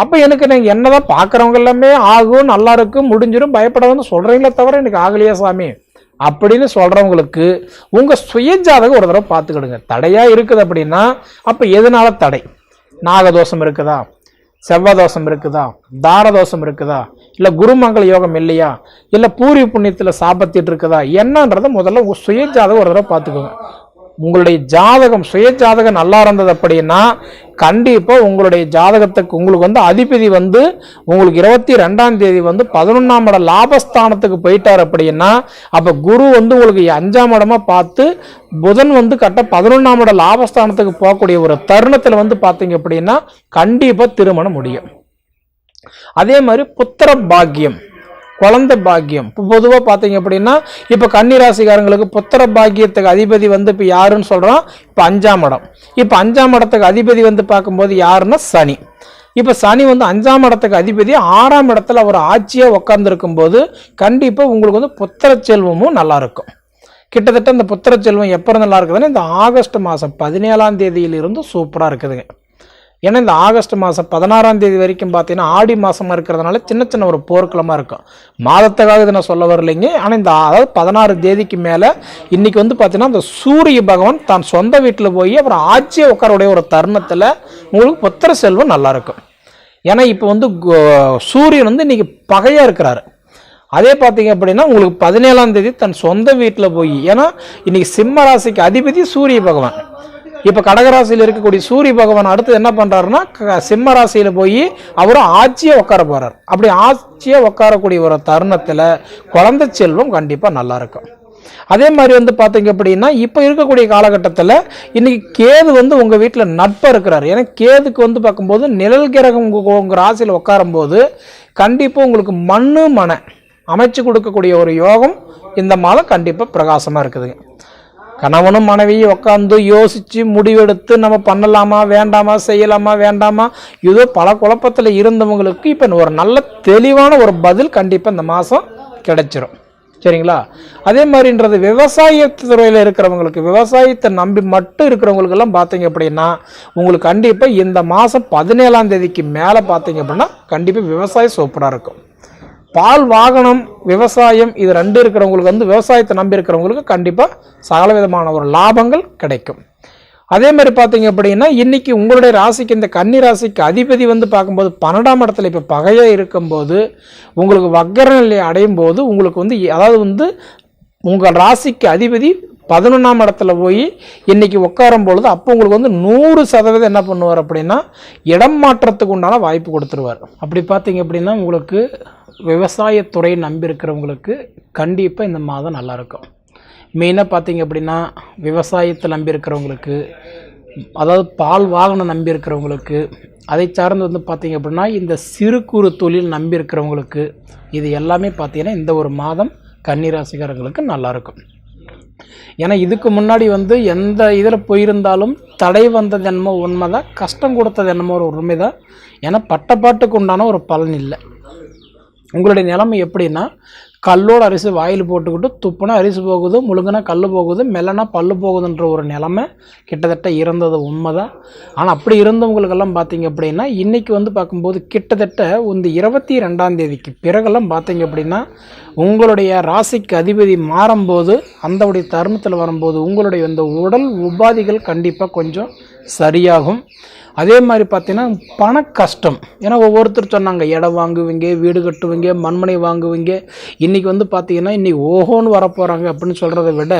அப்போ எனக்கு நீங்கள் என்னதான் பார்க்குறவங்க எல்லாமே ஆகும், நல்லா இருக்கும், முடிஞ்சிடும், பயப்படாதுன்னு சொல்கிறீங்களே தவிர எனக்கு ஆகலையா சாமி அப்படின்னு சொல்கிறவங்களுக்கு உங்கள் சுயஜாதகம் ஒரு தடவை பார்த்துக்கிடுங்க. தடையாக இருக்குது அப்படின்னா அப்போ எதனால தடை? நாகதோஷம் இருக்குதா, செவ்வாய் தோஷம் இருக்குதா, தாரதோஷம் இருக்குதா, இல்லை குருமங்கல யோகம் இல்லையா, இல்லை பூர்வ புண்ணியத்தில் சாபத்திட்டு இருக்குதா, என்னன்றதை முதல்ல உங்கள் சுயஜாதகம் ஒரு தடவை பார்த்துக்கோங்க. உங்களுடைய ஜாதகம் சுயஜாதகம் நல்லா இருந்தது அப்படின்னா கண்டிப்பாக உங்களுடைய ஜாதகத்துக்கு உங்களுக்கு வந்து அதிபதி வந்து உங்களுக்கு 22ஆம் தேதி வந்து 11ஆம் இடம் லாபஸ்தானத்துக்கு போயிட்டார் அப்படின்னா அப்போ குரு வந்து உங்களுக்கு 5ஆம் இடமா பார்த்து புதன் வந்து கரெக்டாக 11ஆம் இடம் லாபஸ்தானத்துக்கு போகக்கூடிய ஒரு தருணத்தில் வந்து பார்த்தீங்க அப்படின்னா கண்டிப்பாக திருமணம் முடியும். அதே மாதிரி புத்திர பாக்கியம், குழந்தை பாக்கியம், இப்போ பொதுவாக பார்த்தீங்க அப்படின்னா இப்போ கன்னிராசிக்காரங்களுக்கு புத்திர பாக்கியத்துக்கு அதிபதி வந்து இப்போ யாருன்னு சொல்கிறோம், இப்போ 5ஆம் இடம். இப்போ 5ஆம் இடத்துக்கு அதிபதி வந்து பார்க்கும்போது யாருன்னா சனி. இப்போ சனி வந்து 5ஆம் இடத்துக்கு அதிபதி 6ஆம் இடத்துல அவர் ஆட்சியாக உட்கார்ந்துருக்கும் போது கண்டிப்பாக உங்களுக்கு வந்து புத்திர செல்வமும் நல்லா இருக்கும். கிட்டத்தட்ட இந்த புத்திர செல்வம் எப்போ நல்லா இருக்குதுன்னா இந்த ஆகஸ்ட் மாதம் 17ஆம் தேதியிலிருந்து சூப்பராக இருக்குதுங்க. ஏன்னா இந்த ஆகஸ்ட் மாதம் 16ஆம் தேதி வரைக்கும் பார்த்தீங்கன்னா ஆடி மாதமாக இருக்கிறதுனால சின்ன சின்ன ஒரு போர்க்களமாக இருக்கும். மாதத்துக்காக இதை நான் சொல்ல வரலைங்க. ஆனால் இந்த அதாவது 16 தேதிக்கு மேலே இன்றைக்கி வந்து பார்த்தீங்கன்னா இந்த சூரிய பகவான் தான் சொந்த வீட்டில் போய் அப்புறம் ஆட்சியை உட்காரக்கூடிய ஒரு தருணத்தில் உங்களுக்கு புத்திர செல்வம் நல்லாயிருக்கும். ஏன்னா இப்போ வந்து சூரியன் வந்து இன்றைக்கி பகையாக இருக்கிறாரு. அதே பார்த்தீங்க அப்படின்னா உங்களுக்கு 17ஆம் தேதி தன் சொந்த வீட்டில் போய், ஏன்னா இன்றைக்கி சிம்ம ராசிக்கு அதிபதி சூரிய பகவான். இப்போ கடகராசியில் இருக்கக்கூடிய சூரிய பகவான் அடுத்து என்ன பண்ணுறாருன்னா சிம்ம ராசியில் போய் அவரும் ஆட்சியை உட்கார போகிறார். அப்படி ஆட்சியை உட்காரக்கூடிய ஒரு தருணத்தில் குழந்தை செல்வம் கண்டிப்பாக நல்லா இருக்கும். அதே மாதிரி வந்து பார்த்தீங்க அப்படின்னா இப்போ இருக்கக்கூடிய காலகட்டத்தில் இன்னைக்கு கேது வந்து உங்கள் வீட்டில் நட்பாக இருக்கிறார். ஏன்னா கேதுக்கு வந்து பார்க்கும்போது நிழல் கிரகம் உங்கள் ராசியில் உட்காரும்போது கண்டிப்பாக உங்களுக்கு மனை அமைச்சு கொடுக்கக்கூடிய ஒரு யோகம் இந்த மாதம் கண்டிப்பாக பிரகாசமாக இருக்குதுங்க. கணவனும் மனைவியும் உட்காந்து யோசித்து முடிவெடுத்து நம்ம பண்ணலாமா வேண்டாமா, செய்யலாமா வேண்டாமா, ஏதோ பல குழப்பத்தில் இருந்தவங்களுக்கு இப்போ ஒரு நல்ல தெளிவான ஒரு பதில் கண்டிப்பாக இந்த மாதம் கிடைச்சிரும். சரிங்களா? அதே மாதிரின்றது விவசாயத்துறையில் இருக்கிறவங்களுக்கு, விவசாயத்தை நம்பி மட்டும் இருக்கிறவங்களுக்கெல்லாம் பார்த்தீங்க அப்படின்னா உங்களுக்கு கண்டிப்பாக இந்த மாதம் 17ஆம் தேதிக்கு மேலே பார்த்தீங்க அப்படின்னா கண்டிப்பாக விவசாயம் சூப்பராக இருக்கும். பால் வாகனம் விவசாயம் இது 2 இருக்கிறவங்களுக்கு வந்து விவசாயத்தை நம்பி இருக்கிறவங்களுக்கு கண்டிப்பாக சகல விதமான ஒரு லாபங்கள் கிடைக்கும். அதே மாதிரி பார்த்தீங்க அப்படின்னா இன்னைக்கு உங்களுடைய ராசிக்கு இந்த கன்னி ராசிக்கு அதிபதி வந்து பார்க்கும்போது 12ஆம் இடத்துல இப்போ பகையாக இருக்கும்போது உங்களுக்கு வக்கர நிலை அடையும் போது உங்களுக்கு வந்து அதாவது வந்து உங்கள் ராசிக்கு அதிபதி 11ஆம் இடத்துல போய் இன்னைக்கு உட்காரும் பொழுது அப்போ உங்களுக்கு வந்து 100% என்ன பண்ணுவார் அப்படின்னா இடம் மாற்றத்துக்கு உண்டான வாய்ப்பு கொடுத்துருவார். அப்படி பார்த்தீங்க அப்படின்னா உங்களுக்கு விவசாயத்துறையை நம்பி இருக்கிறவங்களுக்கு கண்டிப்பாக இந்த மாதம் நல்லாயிருக்கும். மெயினாக பார்த்தீங்க அப்படின்னா விவசாயத்தை நம்பி இருக்கிறவங்களுக்கு அதாவது பால் வாகனம் நம்பி இருக்கிறவங்களுக்கு, அதை சார்ந்து வந்து பார்த்திங்க அப்படின்னா இந்த சிறு குறு தொழில் நம்பி இருக்கிறவங்களுக்கு, இது எல்லாமே பார்த்திங்கன்னா இந்த ஒரு மாதம் கன்னிராசிக்காரங்களுக்கு நல்லாயிருக்கும். ஏன்னா இதுக்கு முன்னாடி வந்து எந்த இதில் போயிருந்தாலும் தடை வந்தது என்னமோ உண்மைதான், கஷ்டம் கொடுத்தது என்னமோ ஒரு உண்மைதான். ஏன்னா பட்டப்பாட்டுக்கு உண்டான ஒரு பலன் இல்லை. உங்களுடைய நிலைமை எப்படின்னா, கல்லோட அரிசி வாயில் போட்டுக்கிட்டு துப்புனா அரிசி போகுது, முழுங்கினா கல் போகுது, மெல்லனா பல்லு போகுதுன்ற ஒரு நிலைமை கிட்டத்தட்ட இருந்தது உண்மைதான். ஆனால் அப்படி இருந்தவங்களுக்கெல்லாம் பார்த்தீங்க அப்படின்னா இன்றைக்கி வந்து பார்க்கும்போது கிட்டத்தட்ட இந்த 22ஆம் தேதிக்கு பிறகெல்லாம் பார்த்தீங்க அப்படின்னா உங்களுடைய ராசிக்கு அதிபதி மாறும்போது அந்தவுடைய தருணத்தில் வரும்போது உங்களுடைய இந்த உடல் உபாதிகள் கண்டிப்பாக கொஞ்சம் சரியாகும். அதே மாதிரி பார்த்தீங்கன்னா பண கஷ்டம், ஏன்னா ஒவ்வொருத்தர் சொன்னாங்க இடம் வாங்குவீங்க, வீடு கட்டுவீங்க, மண்மனை வாங்குவீங்க, இன்றைக்கி வந்து பார்த்தீங்கன்னா இன்றைக்கி ஓஹோன்னு வரப்போகிறாங்க அப்படின்னு சொல்கிறத விட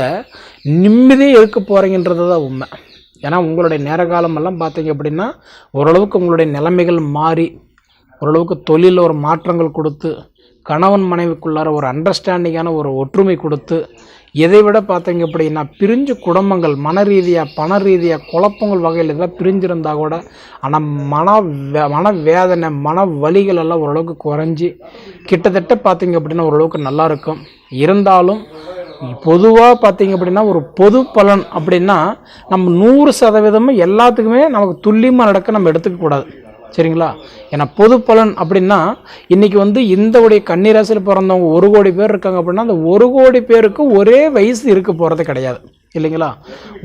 நிம்மதியே இருக்க போகிறீங்கன்றது தான் உண்மை. ஏன்னா உங்களுடைய நேர காலமெல்லாம் பார்த்தீங்க அப்படின்னா ஓரளவுக்கு உங்களுடைய நிலைமைகள் மாறி ஓரளவுக்கு தொழிலில் ஒரு மாற்றங்கள் கொடுத்து கணவன் மனைவிக்குள்ளார ஒரு அண்டர்ஸ்டாண்டிங்கான ஒரு ஒற்றுமை கொடுத்து, இதை விட பார்த்தீங்க அப்படின்னா பிரிஞ்சு குடும்பங்கள் மன ரீதியாக பண ரீதியாக குழப்பங்கள் வகையில் இதெல்லாம் பிரிஞ்சிருந்தால் கூட ஆனால் மனவேதனை மன வலிகள் எல்லாம் ஓரளவுக்கு குறைஞ்சி கிட்டத்தட்ட பார்த்தீங்க அப்படின்னா ஓரளவுக்கு நல்லாயிருக்கும். இருந்தாலும் பொதுவாக பார்த்தீங்க அப்படின்னா ஒரு பொது பலன் அப்படின்னா நம்ம 100% எல்லாத்துக்குமே நமக்கு துல்லியமாக நடக்க நம்ம எடுத்துக்கக்கூடாது, சரிங்களா? ஏன்னா பொது பலன் அப்படின்னா இன்றைக்கி வந்து இந்த உடைய கன்னிராசியில் பிறந்தவங்க 1 கோடி பேர் இருக்காங்க அப்படின்னா அந்த 1 கோடி பேருக்கு ஒரே வயசு இருக்க போகிறது கிடையாது, இல்லைங்களா?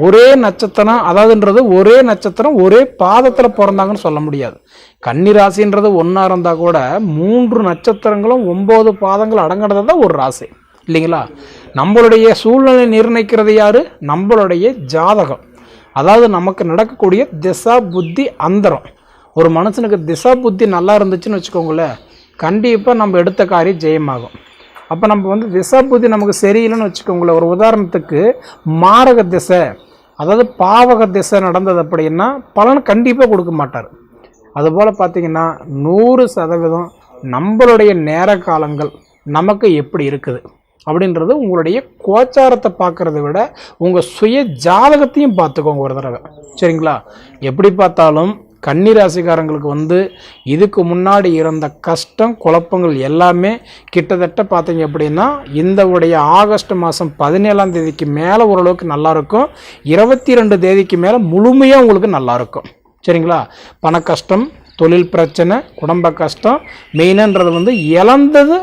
ஒரே நட்சத்திரம், அதாவதுன்றது ஒரே நட்சத்திரம் ஒரே பாதத்தில் பிறந்தாங்கன்னு சொல்ல முடியாது. கன்னிராசின்றது ஒன்றா இருந்தால் கூட 3 நட்சத்திரங்களும் 9 பாதங்கள் அடங்கிறது தான் ஒரு ராசி, இல்லைங்களா? நம்மளுடைய சூழ்நிலை நிர்ணயிக்கிறது யார்? நம்மளுடைய ஜாதகம். அதாவது நமக்கு நடக்கக்கூடிய திசா புத்தி அந்தரம். ஒரு மனுஷனுக்கு திசா புத்தி நல்லா இருந்துச்சுன்னு வச்சுக்கோங்களேன், கண்டிப்பாக நம்ம எடுத்த காரியம் ஜெயமாகும். அப்போ நம்ம வந்து திசா புத்தி நமக்கு சரியில்லைன்னு வச்சுக்கோங்களேன், ஒரு உதாரணத்துக்கு மாரக திசை, அதாவது பாவக திசை நடந்தது அப்படின்னா பலன் கண்டிப்பாக கொடுக்க மாட்டார். அதுபோல் பார்த்திங்கன்னா 100% நம்மளுடைய நேர காலங்கள் நமக்கு எப்படி இருக்குது அப்படின்றது உங்களுடைய கோச்சாரத்தை பார்க்குறத விட உங்கள் சுய ஜாதகத்தையும் பார்த்துக்கோங்க ஒரு தடவை, சரிங்களா? எப்படி பார்த்தாலும் கன்னிராசிக்காரங்களுக்கு வந்து இதுக்கு முன்னாடி இருந்த கஷ்டம் குழப்பங்கள் எல்லாமே கிட்டத்தட்ட பார்த்தீங்க அப்படின்னா இந்த உடைய ஆகஸ்ட் மாதம் 17ஆம் தேதிக்கு மேலே ஓரளவுக்கு நல்லாயிருக்கும். 22 தேதிக்கு மேலே முழுமையாக உங்களுக்கு நல்லாயிருக்கும், சரிங்களா? பண கஷ்டம், தொழில் பிரச்சனை, குடும்ப கஷ்டம், மெயினான்றது வந்து இழந்தது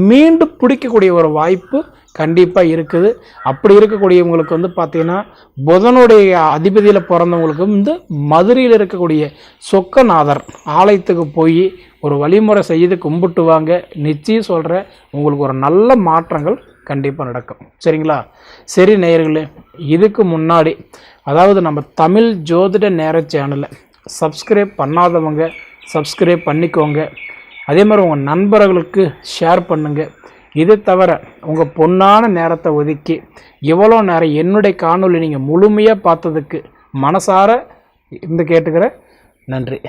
மீண்டும் பிடிக்கக்கூடிய ஒரு வாய்ப்பு கண்டிப்பாக இருக்குது. அப்படி இருக்கக்கூடியவங்களுக்கு வந்து பார்த்திங்கன்னா புதனுடைய அதிபதியில் பிறந்தவங்களுக்கு வந்து மதுரையில் இருக்கக்கூடிய சொக்கநாதர் ஆலயத்துக்கு போய் ஒரு வழிமுறை செய்து கும்பிட்டு வாங்க. நிச்சயம் சொல்கிறேன், உங்களுக்கு ஒரு நல்ல மாற்றங்கள் கண்டிப்பாக நடக்கும், சரிங்களா? சரி நேயர்களே, இதுக்கு முன்னாடி அதாவது நம்ம தமிழ் ஜோதிட நேர சேனலை சப்ஸ்கிரைப் பண்ணாதவங்க சப்ஸ்கிரைப் பண்ணிக்கோங்க. அதே மாதிரி உங்கள் நண்பர்களுக்கு ஷேர் பண்ணுங்கள். இது தவிர உங்கள் பொன்னான நேரத்தை ஒதுக்கி எவ்வளோ நேரம் என்னுடைய காணொளி நீங்கள் முழுமையாக பார்த்ததுக்கு மனசார கேட்டுக்கிறேன். நன்றி.